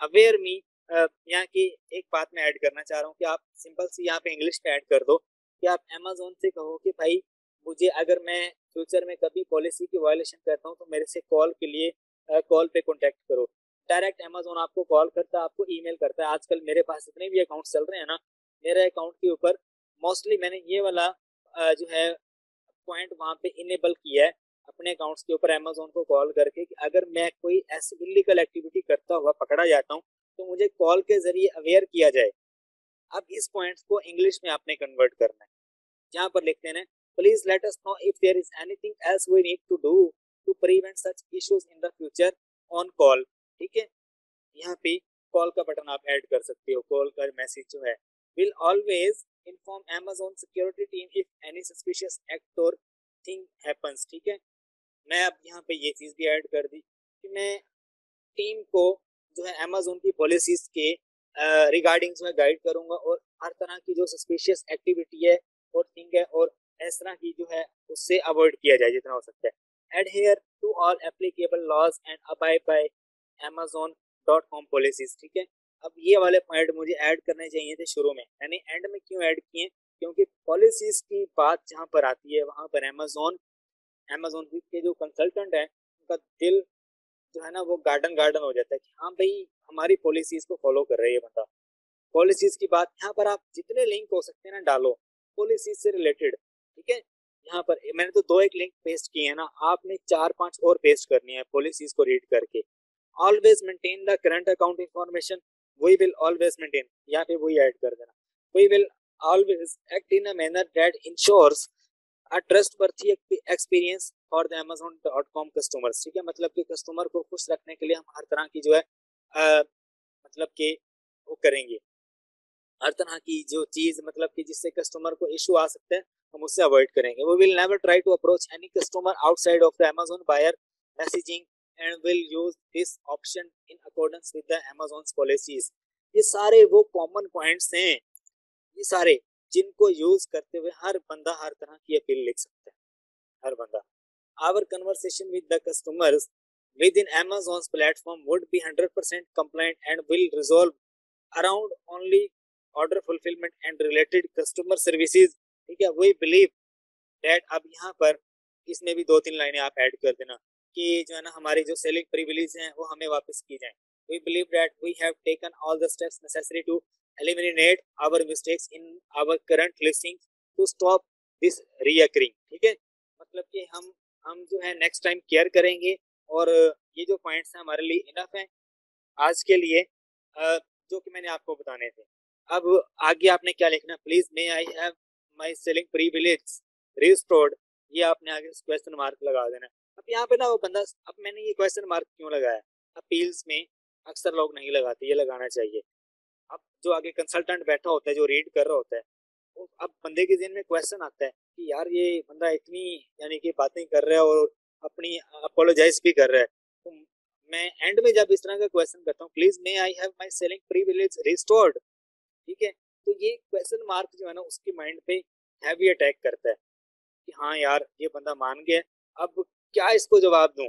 अवेयर मी. यहाँ की एक बात मैं ऐड करना चाह रहा हूँ कि आप सिंपल सी यहाँ पे इंग्लिश पे ऐड कर दो कि आप Amazon से कहो कि भाई मुझे अगर मैं फ्यूचर में कभी पॉलिसी की वायलेशन करता हूँ तो मेरे से कॉल के लिए कॉल पे कांटेक्ट करो. डायरेक्ट अमेजोन आपको कॉल करता है, आपको ईमेल करता है. आजकल मेरे पास इतने भी अकाउंट चल रहे हैं ना, मेरे अकाउंट के ऊपर मोस्टली मैंने ये वाला जो है पॉइंट वहाँ पे इनेबल किया है अपने अकाउंट्स के ऊपर अमेजोन को कॉल करके कि अगर मैं कोई ऐसी इलीगल एक्टिविटी करता हुआ पकड़ा जाता हूँ तो मुझे कॉल के जरिए अवेयर किया जाए. अब इस पॉइंट्स को इंग्लिश में आपने कन्वर्ट करना है. यहाँ पर लिखते हैं please let us know if there is anything else we need to do to prevent such issues in the future on call. ठीक है, यहाँ पे कॉल का बटन आप ऐड कर सकते हो. कॉल का मैसेज जो है will always inform Amazon security team if any suspicious act or thing happens. ठीक है, मैं अब यहाँ पे ये चीज भी ऐड कर दी कि मैं टीम को जो है Amazon की पॉलिसीज के रिगार्डिंग जो है गाइड करूंगा और हर तरह की जो सस्पिशियस एक्टिविटी है और थिंग है और इस तरह की जो है उससे अवॉइड किया जाए जितना हो सकता है. Adhere to all applicable laws and abide by amazon.com policies. ठीक है, अब ये वाले पॉइंट मुझे ऐड करने चाहिए थे शुरू में, मैंने एंड में क्यों ऐड किए क्योंकि पॉलिसीज की बात जहाँ पर आती है वहां पर अमेजोन के जो कंसल्टेंट है उनका दिल जो है ना वो गार्डन गार्डन हो जाता है कि हाँ भाई हमारी पॉलिसीज को फॉलो कर रही है बंदा। पॉलिसीज की बात यहाँ पर आप जितने लिंक हो सकते हैं ना डालो पॉलिसीज से रिलेटेड, ठीक है। यहाँ पर मैंने तो दो एक लिंक पेस्ट किए हैं ना, आपने चार पांच और पेस्ट करनी है पॉलिसीज को रीड करके। Always maintain the current account information, we will always maintain, यहाँ पे वही ऐड कर देना। We will always act in a manner that ensures a trustworthy experience for the amazon.com customers, ठीक है। मतलब कि कस्टमर को खुश रखने के लिए हम हर तरह की जो है मतलब कि वो करेंगे, हर तरह की जो चीज मतलब कि जिससे कस्टमर को इशू आ सकता है हम उससे अवॉइड करेंगे। We will never try to approach any customer outside of the Amazon buyer messaging and will use this option in accordance with the Amazon policies. ये सारे वो कॉमन पॉइंट्स हैं, ये सारे जिनको यूज करते हुए हर बंदा हर तरह की अपील लिख सकता है, हर बंदा। Our conversation with the customers within Amazon's platform would be 100% compliant and will resolve around only order fulfillment and related customer services, ठीक है। we believe that, अब यहाँ पर इसमें भी दो तीन लाइनें आप ऐड कर देना कि जो है ना हमारी जो सेलिंग प्रिविलेज हैं वो हमें वापस की जाए। we believe that we have taken all the steps necessary to eliminate our mistakes in our current listings to stop this reoccurring, ठीक है। मतलब कि हम जो है नेक्स्ट टाइम केयर करेंगे और ये जो पॉइंट्स हैं हमारे लिए इनफ हैं आज के लिए, जो कि मैंने आपको बताने थे। अब आगे आपने क्या लिखना, please may I have my selling privilege restored, ये आपने आगे क्वेश्चन मार्क लगा देना। अब यहाँ पे ना वो बंदा, अब मैंने ये क्वेश्चन मार्क क्यों लगाया, अपील्स में अक्सर लोग नहीं लगाते, ये लगाना चाहिए। अब जो आगे कंसल्टेंट बैठा होता है जो रीड कर रहा होता है, अब बंदे के जहन में क्वेश्चन आता है कि यार ये बंदा इतनी यानी कि बातें कर रहा है और अपनी अपोलोजाइज भी कर रहा है, तो मैं एंड में जब इस तरह का क्वेश्चन करता हूँ, please may I have my selling privilege restored, ठीक है, तो ये क्वेश्चन मार्क जो है ना उसके माइंड पे हैवी अटैक करता है कि हाँ यार ये बंदा मान गया, अब क्या इसको जवाब दूं,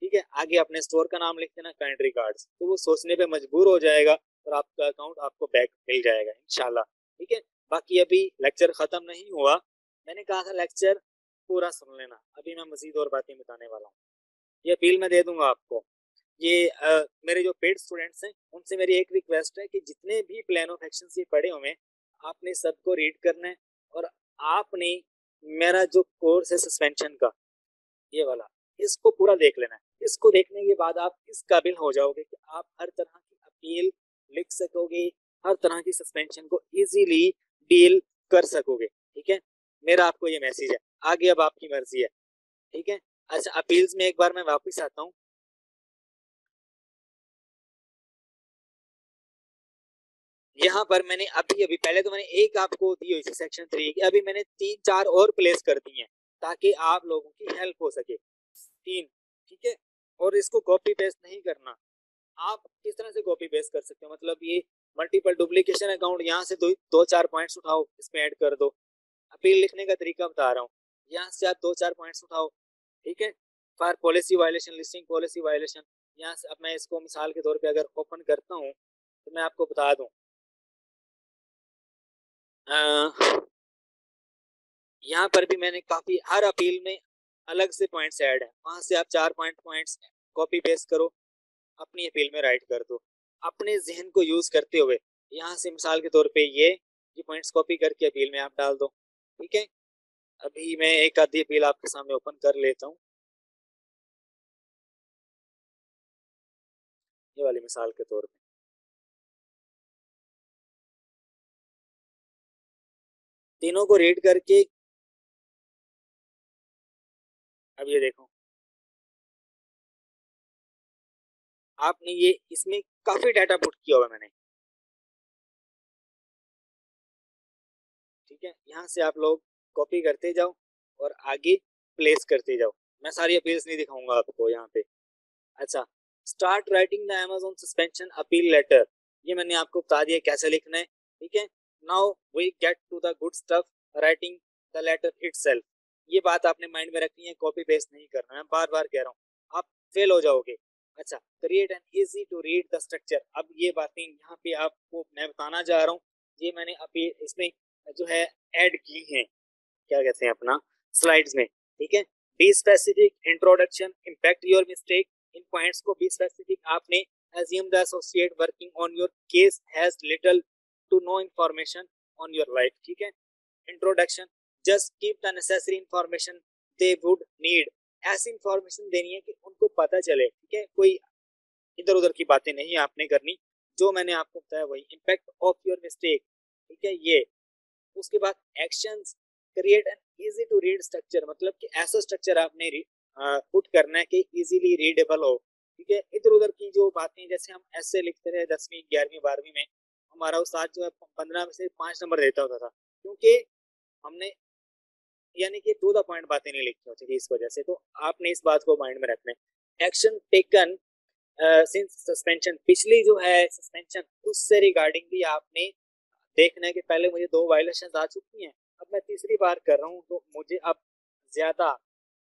ठीक है। आगे अपने स्टोर का नाम लिख देना कंट्री कार्ड्स, तो वो सोचने पे मजबूर हो जाएगा और आपका अकाउंट आपको बैक मिल जाएगा इंशाल्लाह, ठीक है। बाकी अभी लेक्चर खत्म नहीं हुआ, मैंने कहा था लेक्चर पूरा सुन लेना, अभी मैं मजीद और बातें बताने वाला हूँ। ये अपील मैं दे दूंगा आपको। ये मेरे जो पेड स्टूडेंट्स हैं उनसे मेरी एक रिक्वेस्ट है कि जितने भी प्लान ऑफ एक्शन ये पढ़े हुए हैं आपने सबको रीड करना है, और आपने मेरा जो कोर्स है सस्पेंशन का ये वाला, इसको पूरा देख लेना है। इसको देखने के बाद आप इस काबिल हो जाओगे कि आप हर तरह की अपील लिख सकोगे, हर तरह की सस्पेंशन को इजीली डील कर सकोगे, ठीक है। मेरा आपको ये मैसेज है, आगे अब आपकी मर्जी है, ठीक है। अच्छा अपील्स में एक बार मैं वापस आता हूँ। यहाँ पर मैंने अभी अभी पहले तो मैंने एक आपको दी हुई थी सेक्शन 3 की, अभी मैंने 3-4 और प्लेस कर दी हैं ताकि आप लोगों की हेल्प हो सके, 3, ठीक है। और इसको कॉपी पेस्ट नहीं करना। आप किस तरह से कॉपी पेस्ट कर सकते हो, मतलब ये मल्टीपल डुप्लीकेशन अकाउंट, यहाँ से दो चार पॉइंट्स उठाओ इसमें ऐड कर दो। अपील लिखने का तरीका बता रहा हूँ, यहाँ से आप दो चार पॉइंट्स उठाओ, ठीक है। For policy violation, listing policy violation, यहाँ से अब मैं इसको मिसाल के तौर पे अगर ओपन करता हूँ तो मैं आपको बता दूं, यहाँ पर भी मैंने काफी हर अपील में अलग से पॉइंट्स ऐड है, वहां से आप चार पॉइंट्स कॉपी पेस्ट करो अपनी अपील में राइट कर दो अपने जहन को यूज करते हुए। यहाँ से मिसाल के तौर पे ये पॉइंट्स कॉपी करके अपील में आप डाल दो, ठीक है। अभी मैं एक आधी अपील आपके सामने ओपन कर लेता हूँ, ये वाली मिसाल के तौर पे तीनों को रीड करके, अब ये देखो आपने ये इसमें काफी डाटा पुट किया हुआ मैंने, ठीक है। यहाँ से आप लोग कॉपी करते जाओ और आगे प्लेस करते जाओ, मैं सारी अपील्स नहीं दिखाऊंगा आपको यहाँ पे। अच्छा, start writing the Amazon suspension appeal letter, ये मैंने आपको बता दिया कैसे लिखना है, ठीक है। Now we get to the good stuff, writing the letter itself, ये बात आपने माइंड में रखनी है, कॉपी पेस्ट नहीं करना, मैं बार बार कह रहा हूँ आप फेल हो जाओगे। अच्छा, create an easy to read the structure, अब ये बातें यहाँ पे आपको मैं बताना चाह रहा हूँ, ये मैंने अभी इसमें जो है ऐड की हैं, क्या कहते हैं अपना, स्लाइड्स में, ठीक है। Be specific, introduction, impact your mistake, in points को बी स्पेसिफिक। आपने assume the associate working on your case has little to no information on your life, ठीक है। Introduction, just give the necessary information they would need, ऐसी information देनी है कि उनको पता चले, ठीक है। कोई इधर उधर की बातें नहीं आपने करनी, जो मैंने आपको बताया वही। इम्पैक्ट ऑफ योर मिस्टेक, ठीक है ये। उसके बाद actions, create an easy to read structure, मतलब कि ऐसा स्ट्रक्चर आपने पुट करना है कि इजीली रीडेबल हो, ठीक है। इधर उधर की जो बातें, जैसे हम ऐसे लिखते रहे 10वीं 11वीं 12वीं में, हमारा उस्ताद जो है 15 में से 5 नंबर देता होता था, क्योंकि हमने यानी कि टू द पॉइंट बातें नहीं लिखी होती थी इस वजह से। तो आपने इस बात को माइंड में रखना है। एक्शन टेकन सिंस सस्पेंशन, पिछली जो है सस्पेंशन उससे रिगार्डिंग भी आपने देखना है कि पहले मुझे 2 वायलेशन आ चुकी हैं, अब मैं तीसरी बार कर रहा हूँ, तो मुझे अब ज्यादा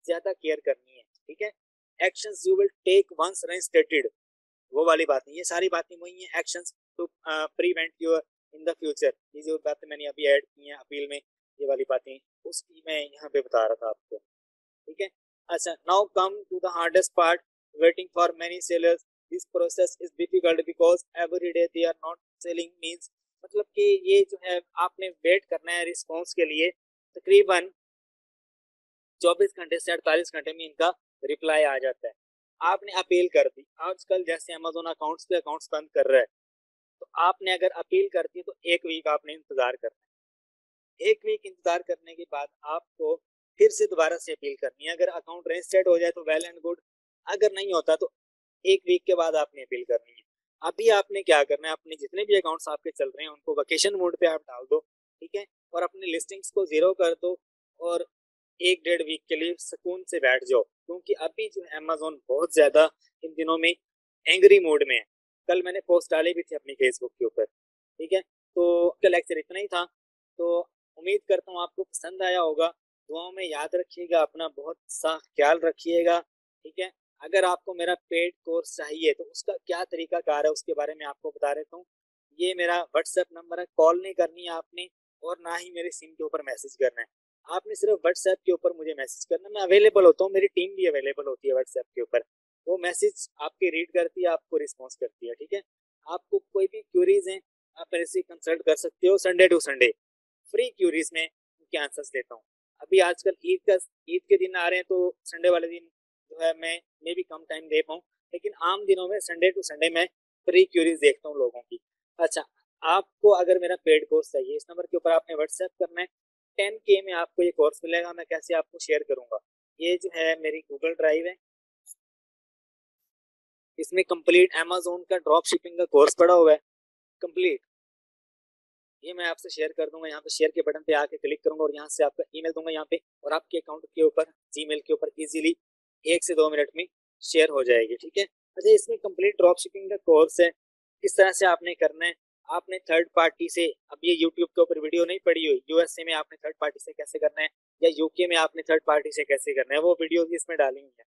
ज्यादा केयर करनी है, ठीक है। Actions you will take once reinstated, वो वाली बात नहीं, ये सारी बातें वही हैं। Actions to prevent your in the future, ये जो बातें मैंने अभी ऐड की हैं अपील में, ये वाली बातें उसकी मैं यहाँ पे बता रहा था आपको, ठीक है। अच्छा, now come to the hardest part, waiting for many sellers, this process is difficult because every day they are not selling, means मतलब कि ये जो है आपने वेट करना है रिस्पॉन्स के लिए, तकरीबन 24 घंटे से 48 घंटे में इनका रिप्लाई आ जाता है। आपने अपील कर दी, आजकल जैसे अमेजोन अकाउंट्स पे अकाउंट्स बंद कर रहा है, तो आपने अगर अपील कर दी तो 1 वीक आपने इंतजार करना है। 1 वीक इंतजार करने के बाद आपको फिर से दोबारा से अपील करनी है। अगर अकाउंट रेजिस्टर्ड हो जाए तो वेल एंड गुड, अगर नहीं होता तो 1 वीक के बाद आपने अपील करनी है। अभी आपने क्या करना है, अपने जितने भी अकाउंट्स आपके चल रहे हैं उनको वेकेशन मोड पे आप डाल दो, ठीक है, और अपने लिस्टिंग्स को 0 कर दो, और 1 डेढ़ वीक के लिए सुकून से बैठ जाओ, क्योंकि अभी जो है अमेजोन बहुत ज्यादा इन दिनों में एंग्री मोड में है। कल मैंने पोस्ट डाली भी थी अपनी फेसबुक के ऊपर, ठीक है। तो का लेक्चर इतना ही था, तो उम्मीद करता हूँ आपको पसंद आया होगा। दुआओं में याद रखिएगा, अपना बहुत सा ख्याल रखिएगा, ठीक है। अगर आपको मेरा पेड कोर्स चाहिए तो उसका क्या तरीका कार है उसके बारे में आपको बता देता हूँ। ये मेरा व्हाट्सएप नंबर है, कॉल नहीं करनी है आपने, और ना ही मेरे सिम के ऊपर मैसेज करना है। आपने सिर्फ व्हाट्सएप के ऊपर मुझे मैसेज करना, मैं अवेलेबल होता हूँ, मेरी टीम भी अवेलेबल होती है व्हाट्सएप के ऊपर। वो मैसेज आपके रीड करती है, आपको रिस्पॉन्स करती है, ठीक है। आपको कोई भी क्यूरीज हैं आप मेरे से कंसल्ट कर सकते हो, Sunday to Sunday free queries में उनके आंसर्स देता हूँ। अभी आजकल ईद के दिन आ रहे हैं, तो संडे वाले दिन जो है मैं भी कम टाइम दे पाऊँ, लेकिन आम दिनों में संडे टू संडे मैं फ्री क्यूरीज देखता हूँ लोगों की। अच्छा, आपको अगर मेरा पेड कोर्स चाहिए, इस नंबर के ऊपर आपने व्हाट्सएप करना है। 10K में आपको ये कोर्स मिलेगा, मैं कैसे आपको शेयर करूंगा, ये जो है मेरी गूगल ड्राइव है, इसमें कंप्लीट अमेजोन का ड्रॉप शिपिंग का कोर्स पड़ा हुआ है कंप्लीट। ये मैं आपसे शेयर कर दूंगा, यहाँ पे शेयर के बटन पे आके क्लिक करूंगा और यहाँ से आपका ईमेल दूंगा यहाँ पे, और आपके अकाउंट के ऊपर जीमेल के ऊपर इजीली 1 से 2 मिनट में शेयर हो जाएगी, ठीक है। अच्छा, इसमें कंप्लीट ड्रॉप शिपिंग का कोर्स है, किस तरह से आपने करना है। आपने थर्ड पार्टी से, अब ये यूट्यूब के ऊपर वीडियो नहीं पड़ी हुई, यूएसए में आपने थर्ड पार्टी से कैसे करना है, या यूके में आपने थर्ड पार्टी से कैसे करना है, वो वीडियो भी इसमें डाली हुई है।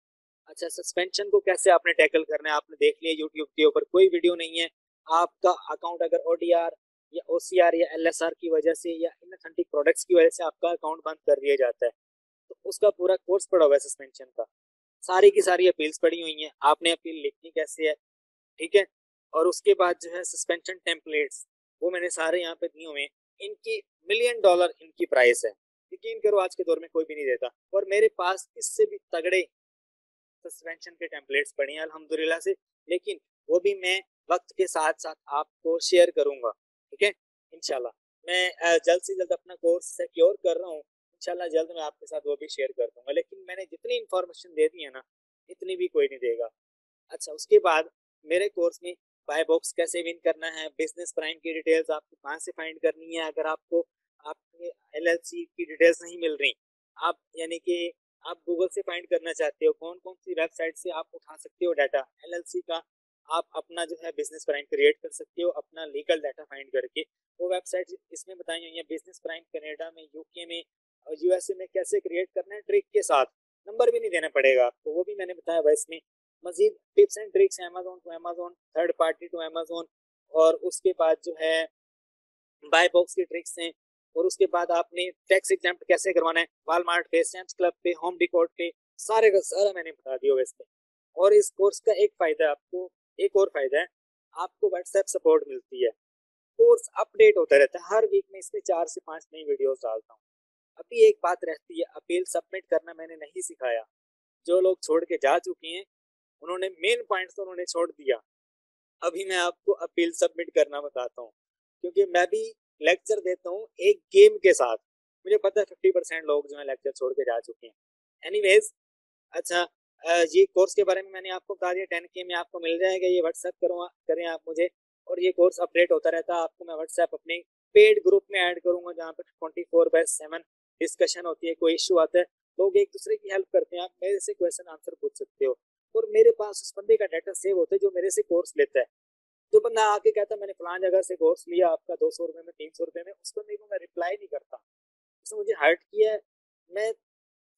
अच्छा, सस्पेंशन को कैसे आपने टैकल करना है आपने देख लिया, यूट्यूब के ऊपर कोई वीडियो नहीं है। आपका अकाउंट अगर ओडीआर या ओसीआर या एलएसआर की वजह से या इनऑथेंटिक प्रोडक्ट्स की वजह से आपका अकाउंट बंद कर दिया जाता है, तो उसका पूरा कोर्स पड़ा हुआ है सस्पेंशन का, सारी की सारी अपील्स पड़ी हुई हैं, आपने अपील लिखनी कैसे है, ठीक है। और उसके बाद जो है सस्पेंशन टेम्पलेट्स, वो मैंने सारे यहाँ पे दिए हुए हैं। इनकी $1 मिलियन इनकी प्राइस है, यकीन करो आज के दौर में कोई भी नहीं देता, और मेरे पास इससे भी तगड़े सस्पेंशन के टेम्पलेट्स पड़े हैं अल्हम्दुलिल्लाह से, लेकिन वो भी मैं वक्त के साथ साथ आपको शेयर करूंगा, ठीक है। इंशाल्लाह मैं जल्द से जल्द अपना कोर्स सिक्योर कर रहा हूँ, इंशाल्लाह जल्द मैं आपके साथ वो भी शेयर कर दूंगा, लेकिन मैंने जितनी इन्फॉर्मेशन दे दी है ना, इतनी भी कोई नहीं देगा। अच्छा, उसके बाद मेरे कोर्स में बाय बॉक्स कैसे विन करना है, बिजनेस प्राइम की डिटेल्स आपको कहाँ से फाइंड करनी है, अगर आपको आपके एलएलसी की डिटेल्स नहीं मिल रही, आप यानी कि आप गूगल से फाइंड करना चाहते हो कौन कौन सी वेबसाइट से आप उठा सकते हो डाटा एलएलसी का, आप अपना जो है बिजनेस प्राइम क्रिएट कर सकते हो अपना लीगल डाटा फाइंड करके। वो वेबसाइट इसमें बताई हुई है, बिजनेस प्राइम कनाडा में, यूके में और यूएसए में कैसे क्रिएट करना है ट्रिक के साथ, नंबर भी नहीं देना पड़ेगा आपको, वो भी मैंने बताया हुआ इसमें। मजीद tips and tricks Amazon to Amazon, third party to Amazon, और उसके बाद जो है बाय बॉक्स की ट्रिक्स हैं, और उसके बाद आपने टैक्स एग्जाम्प्ट कैसे करवाना है, वॉलमार्ट पे, सैम्स क्लब पे, होम डिपोर्ट पे, सारे का सारा मैंने बता दिया वैसे। और इस कोर्स का एक फायदा आपको, एक और फायदा है, आपको व्हाट्सएप सपोर्ट मिलती है। कोर्स अपडेट होता रहता है, हर वीक में इसमें 4 से 5 नई वीडियोस डालता हूँ। अभी एक बात रहती है, अपील सबमिट करना मैंने नहीं सिखाया। जो लोग छोड़ के जा चुके हैं उन्होंने मेन पॉइंट्स तो उन्होंने छोड़ दिया। अभी मैं आपको अपील सबमिट करना बताता हूँ, क्योंकि मैं भी लेक्चर देता हूँ एक गेम के साथ। मुझे पता है 50% लोग जो है लेक्चर छोड़ के जा चुके हैं। एनीवेज, अच्छा, ये कोर्स के बारे में मैंने आपको बता दिया, 10K में आपको मिल जाएगा। ये व्हाट्सएप करूँगा, करें आप मुझे। और ये कोर्स अपडेट होता रहता है, आपको मैं व्हाट्सएप अपने पेड ग्रुप में ऐड करूंगा, जहाँ पर 24/7 डिस्कशन होती है। कोई इश्यू आता है, लोग एक दूसरे की हेल्प करते हैं, आप मेरे से क्वेश्चन आंसर पूछ सकते हो। और मेरे पास उस बंदे का डाटा सेव होता है जो मेरे से कोर्स लेता है। जो बंदा आके कहता है मैंने फलान जगह से कोर्स लिया आपका 200 रुपए में, 300 रुपए में, उस बंदे को मैं रिप्लाई नहीं करता। उसने मुझे हर्ट किया है। मैं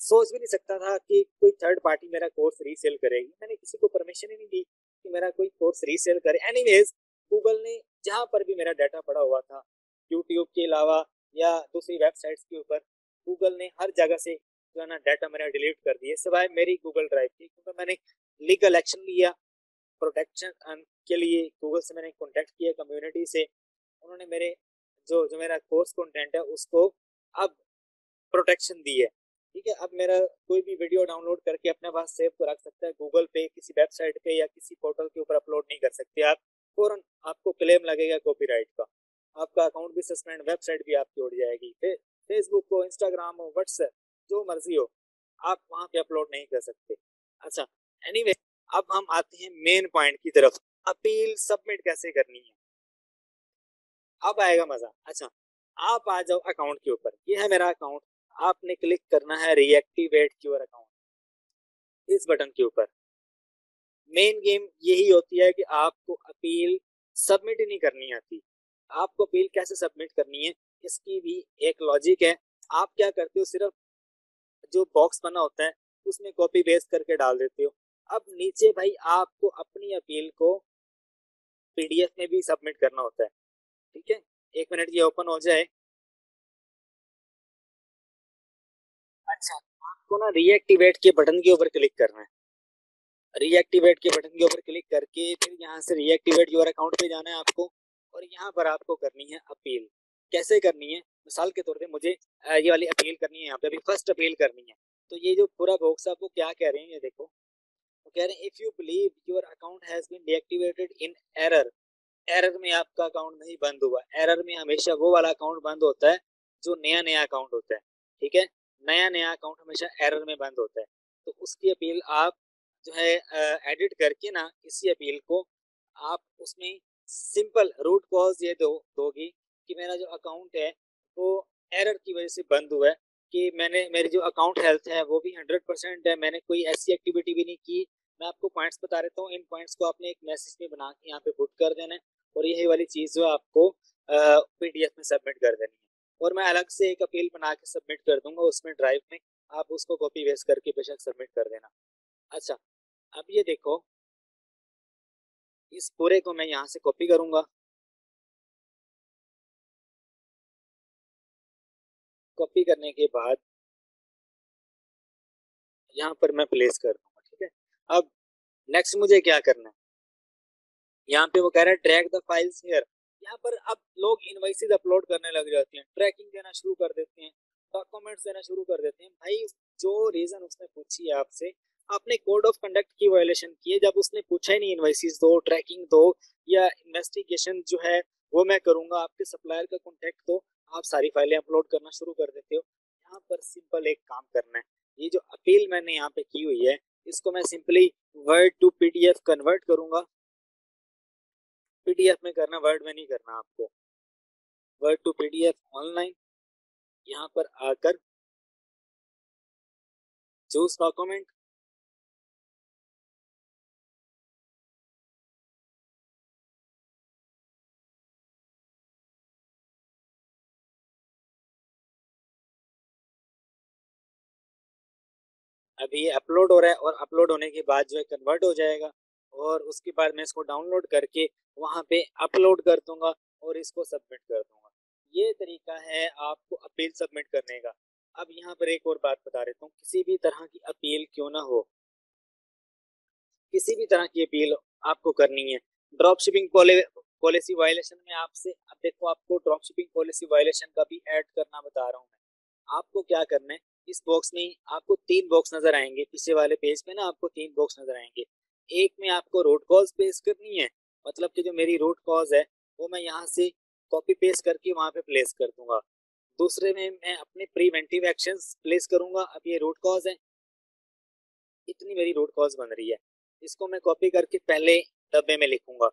सोच भी नहीं सकता था कि कोई थर्ड पार्टी मेरा कोर्स रीसेल करेगी। मैंने किसी को परमिशन ही नहीं दी कि मेरा कोई कोर्स रीसेल करे। एनीवेज, गूगल ने जहां पर भी मेरा डाटा पड़ा हुआ था, यूट्यूब के अलावा या दूसरी वेबसाइट्स के ऊपर, गूगल ने हर जगह से जो है ना डाटा मेरा डिलीट कर दिया, सिवाय मेरी गूगल ड्राइव की, क्योंकि मैंने लीगल एक्शन लिया प्रोटेक्शन के लिए। गूगल से मैंने कॉन्टेक्ट किया, कम्युनिटी से, उन्होंने मेरे जो जो मेरा कोर्स कंटेंट है उसको अब प्रोटेक्शन दी है। ठीक है, अब मेरा कोई भी वीडियो डाउनलोड करके अपने पास सेव कर रख सकता है, गूगल पे, किसी वेबसाइट पे या किसी पोर्टल के ऊपर अपलोड नहीं कर सकते आप। फौरन आपको क्लेम लगेगा कॉपीराइट का, आपका अकाउंट भी सस्पेंड, वेबसाइट भी आपकी उड़ जाएगी। फेसबुक हो, इंस्टाग्राम हो, व्हाट्सएप, जो मर्जी हो, आप वहां पे अपलोड नहीं कर सकते। अच्छा, एनीवे, अब हम आते हैं मेन पॉइंट की तरफ, अपील सबमिट कैसे करनी है। अब आएगा मजा। अच्छा, आप आ जाओ अकाउंट के ऊपर, ये है मेरा अकाउंट। आपने क्लिक करना है रीएक्टिवेट योर अकाउंट, इस बटन के ऊपर। मेन गेम यही होती है कि आपको अपील सबमिट ही नहीं करनी आती। आपको अपील कैसे सबमिट करनी है, इसकी भी एक लॉजिक है। आप क्या करते हो, सिर्फ जो बॉक्स बना होता है उसमें कॉपी पेस्ट करके डाल देते हो। अब नीचे भाई आपको अपनी अपील को पीडीएफ में भी सबमिट करना होता है। ठीक है, 1 मिनट ये ओपन हो जाए। अच्छा, आपको ना रीएक्टिवेट के बटन के ऊपर क्लिक करना है। रीएक्टिवेट के बटन के ऊपर क्लिक करके फिर यहाँ से रीएक्टिवेट योर अकाउंट पे जाना है आपको, और यहाँ पर आपको करनी है अपील। कैसे करनी है, मिसाल के तौर पे मुझे ये वाली अपील करनी है, यहाँ पे अभी फर्स्ट अपील करनी है। तो ये जो पूरा बॉक्स है आपको क्या कह रहे हैं, ये देखो। वो कह रहे हैं if you believe your account has been deactivated in error. Error में आपका अकाउंट नहीं बंद हुआ। एरर में हमेशा वो वाला अकाउंट बंद होता है जो नया नया अकाउंट होता है। ठीक है, नया नया अकाउंट हमेशा एरर में बंद होता है। तो उसकी अपील आप जो है एडिट करके ना, इसी अपील को आप उसमें सिंपल रूट कॉज ये दोगी कि मेरा जो अकाउंट है वो एरर की वजह से बंद हुआ है, कि मैंने मेरी जो अकाउंट हेल्थ है वो भी 100% है, मैंने कोई ऐसी एक्टिविटी भी नहीं की। मैं आपको पॉइंट्स बता देता हूँ, इन पॉइंट्स को आपने एक मैसेज में बना के यहाँ पे पुट कर देना है, और यही वाली चीज जो आपको पीडीएफ में सबमिट कर देनी है। और मैं अलग से एक अपील बना के सबमिट कर दूंगा उसमें ड्राइव में, आप उसको कॉपी वेस्ट करके बेशक सबमिट कर देना। अच्छा, अब ये देखो, इस पूरे को मैं यहाँ से कॉपी करूंगा, कॉपी करने के बाद यहाँ पर मैं प्लेस कर दूंगा। ठीक है, अब नेक्स्ट मुझे क्या करना है, यहाँ पे वो कह रहा है ट्रैक द फाइल्स हियर। यहाँ पर अब लोग इनवॉइसेस अपलोड करने लग जाते हैं, ट्रैकिंग देना शुरू कर देते हैं, डॉक्यूमेंट्स देना शुरू कर देते हैं। भाई जो रीजन उसने पूछी है आपसे, आपने कोड ऑफ कंडक्ट की वायलेशन की है। जब उसने पूछा ही नहीं इनवॉइसेस दो, ट्रैकिंग दो, या इन्वेस्टिगेशन जो है वो मैं करूंगा, आपके सप्लायर का कॉन्टेक्ट दो, आप सारी फाइलें अपलोड करना शुरू कर देते हो। यहाँ पर सिंपल एक काम करना है, ये जो अपील मैंने यहाँ पे की हुई है इसको मैं simply word to PDF convert करूंगा। पीडीएफ में करना, वर्ड में नहीं करना आपको। वर्ड टू पीडीएफ ऑनलाइन, यहाँ पर आकर चूज डॉक्यूमेंट, अभी ये अपलोड हो रहा है, और अपलोड होने के बाद जो है कन्वर्ट हो जाएगा, और उसके बाद मैं इसको डाउनलोड करके वहां पे अपलोड कर दूंगा और इसको सबमिट कर दूंगा। ये तरीका है आपको अपील सबमिट करने का। अब यहाँ पर एक और बात बता देता हूँ, किसी भी तरह की अपील क्यों ना हो, किसी भी तरह की अपील आपको करनी है, ड्रॉप शिपिंग पॉलिसी वायलेशन में आपसे, अब देखो आपको ड्रॉप शिपिंग पॉलिसी वायलेशन का भी ऐड करना बता रहा हूँ मैं। आपको क्या करना है, इस बॉक्स में आपको 3 बॉक्स नजर आएंगे, पीछे वाले पेज पे ना आपको 3 बॉक्स नजर आएंगे। एक में आपको रूट कॉज पेस्ट करनी है, मतलब कि जो मेरी रूट कॉज है वो मैं यहाँ से कॉपी पेस्ट करके वहां पे प्लेस कर दूंगा। दूसरे में मैं अपने प्रिवेंटिव एक्शंस प्लेस करूंगा। अब ये रूट कॉज है, इतनी मेरी रूट कॉज बन रही है, इसको मैं कॉपी करके पहले डब्बे में लिखूंगा।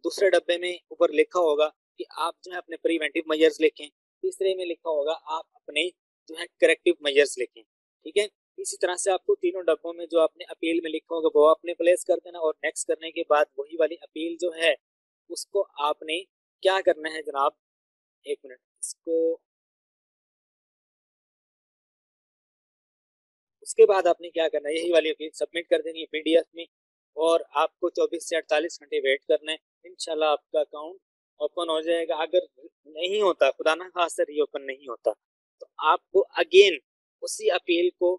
दूसरे डब्बे में ऊपर लिखा होगा कि आप जो है अपने प्रिवेंटिव मेजर्स लिखें। तीसरे में लिखा होगा आप अपने जो है करेक्टिव मेजर्स लिखें। ठीक है, इसी तरह से आपको तीनों डब्बों में जो आपने अपील में लिखा होगा वो आपने प्लेस कर देना, और नेक्स्ट करने के बाद वही वाली अपील जो है उसको आपने क्या करना है जनाब, एक मिनट, इसको उसके बाद आपने क्या करना है, यही वाली अपील सबमिट कर देनी है पीडीएफ में, और आपको 24 से 48 घंटे वेट करना है। इंशाल्लाह आपका अकाउंट ओपन हो जाएगा। अगर नहीं होता, खुदा ना खास्ता रीओपन नहीं होता, तो आपको अगेन उसी अपील को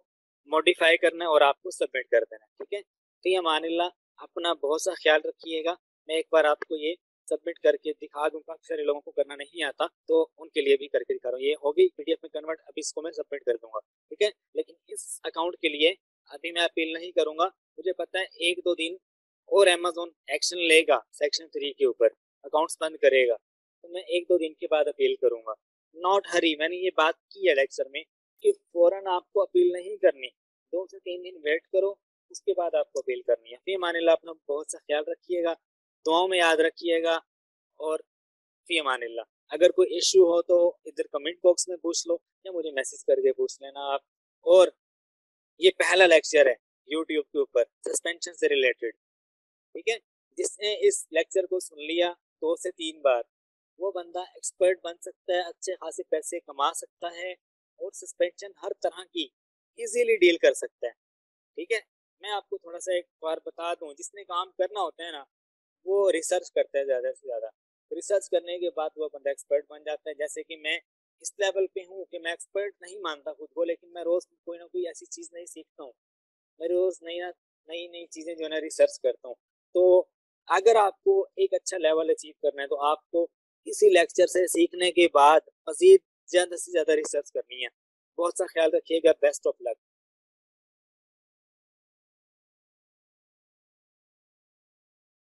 मॉडिफाई करना है और आपको सबमिट कर देना है। ठीक है, तो ये मानिल्लाह, अपना बहुत सा ख्याल रखिएगा। मैं एक बार आपको ये सबमिट करके दिखा दूंगा, अक्सर लोगों को करना नहीं आता तो उनके लिए भी करके दिखा रहा हूँ। ये होगी पीडीएफ में कन्वर्ट, अभी इसको मैं सबमिट कर दूंगा। ठीक है, लेकिन इस अकाउंट के लिए अभी मैं अपील नहीं करूंगा। मुझे पता है 1-2 दिन और अमेजोन एक्शन लेगा सेक्शन 3 के ऊपर, अकाउंट्स बंद करेगा, तो मैं 1-2 दिन के बाद अपील करूंगा। नॉट हरी, मैंने ये बात की है लेक्चर में कि फौरन आपको अपील नहीं करनी, 2 से 3 दिन वेट करो, उसके बाद आपको अपील करनी है। फिर मानिल्लाह, अपना बहुत सा ख्याल रखिएगा, दुआओं में याद रखिएगा, और फी अमानिल्लाह। अगर कोई इश्यू हो तो इधर कमेंट बॉक्स में पूछ लो या मुझे मैसेज करके पूछ लेना आप। और ये पहला लेक्चर है यूट्यूब के ऊपर सस्पेंशन से रिलेटेड। ठीक है, जिसने इस लेक्चर को सुन लिया 2 से 3 बार, वो बंदा एक्सपर्ट बन सकता है, अच्छे खासे पैसे कमा सकता है, और सस्पेंशन हर तरह की इजीली डील कर सकता है। ठीक है, मैं आपको थोड़ा सा एक बार बता दूं, जिसने काम करना होता है ना वो रिसर्च करता है ज़्यादा से ज़्यादा। रिसर्च करने के बाद वो बंदा एक्सपर्ट बन जाता है। जैसे कि मैं इस लेवल पे हूँ कि मैं एक्सपर्ट नहीं मानता खुद को, लेकिन मैं रोज़ कोई ना कोई ऐसी चीज़ नहीं सीखता हूँ। मैं रोज़ नई नई नई चीज़ें जो है ना रिसर्च करता हूँ। तो अगर आपको एक अच्छा लेवल अचीव करना है तो आपको इसी लेक्चर से सीखने के बाद मज़ीद ज़्यादा से ज़्यादा रिसर्च करनी है। बहुत सा ख्याल रखिएगा। Best of luck.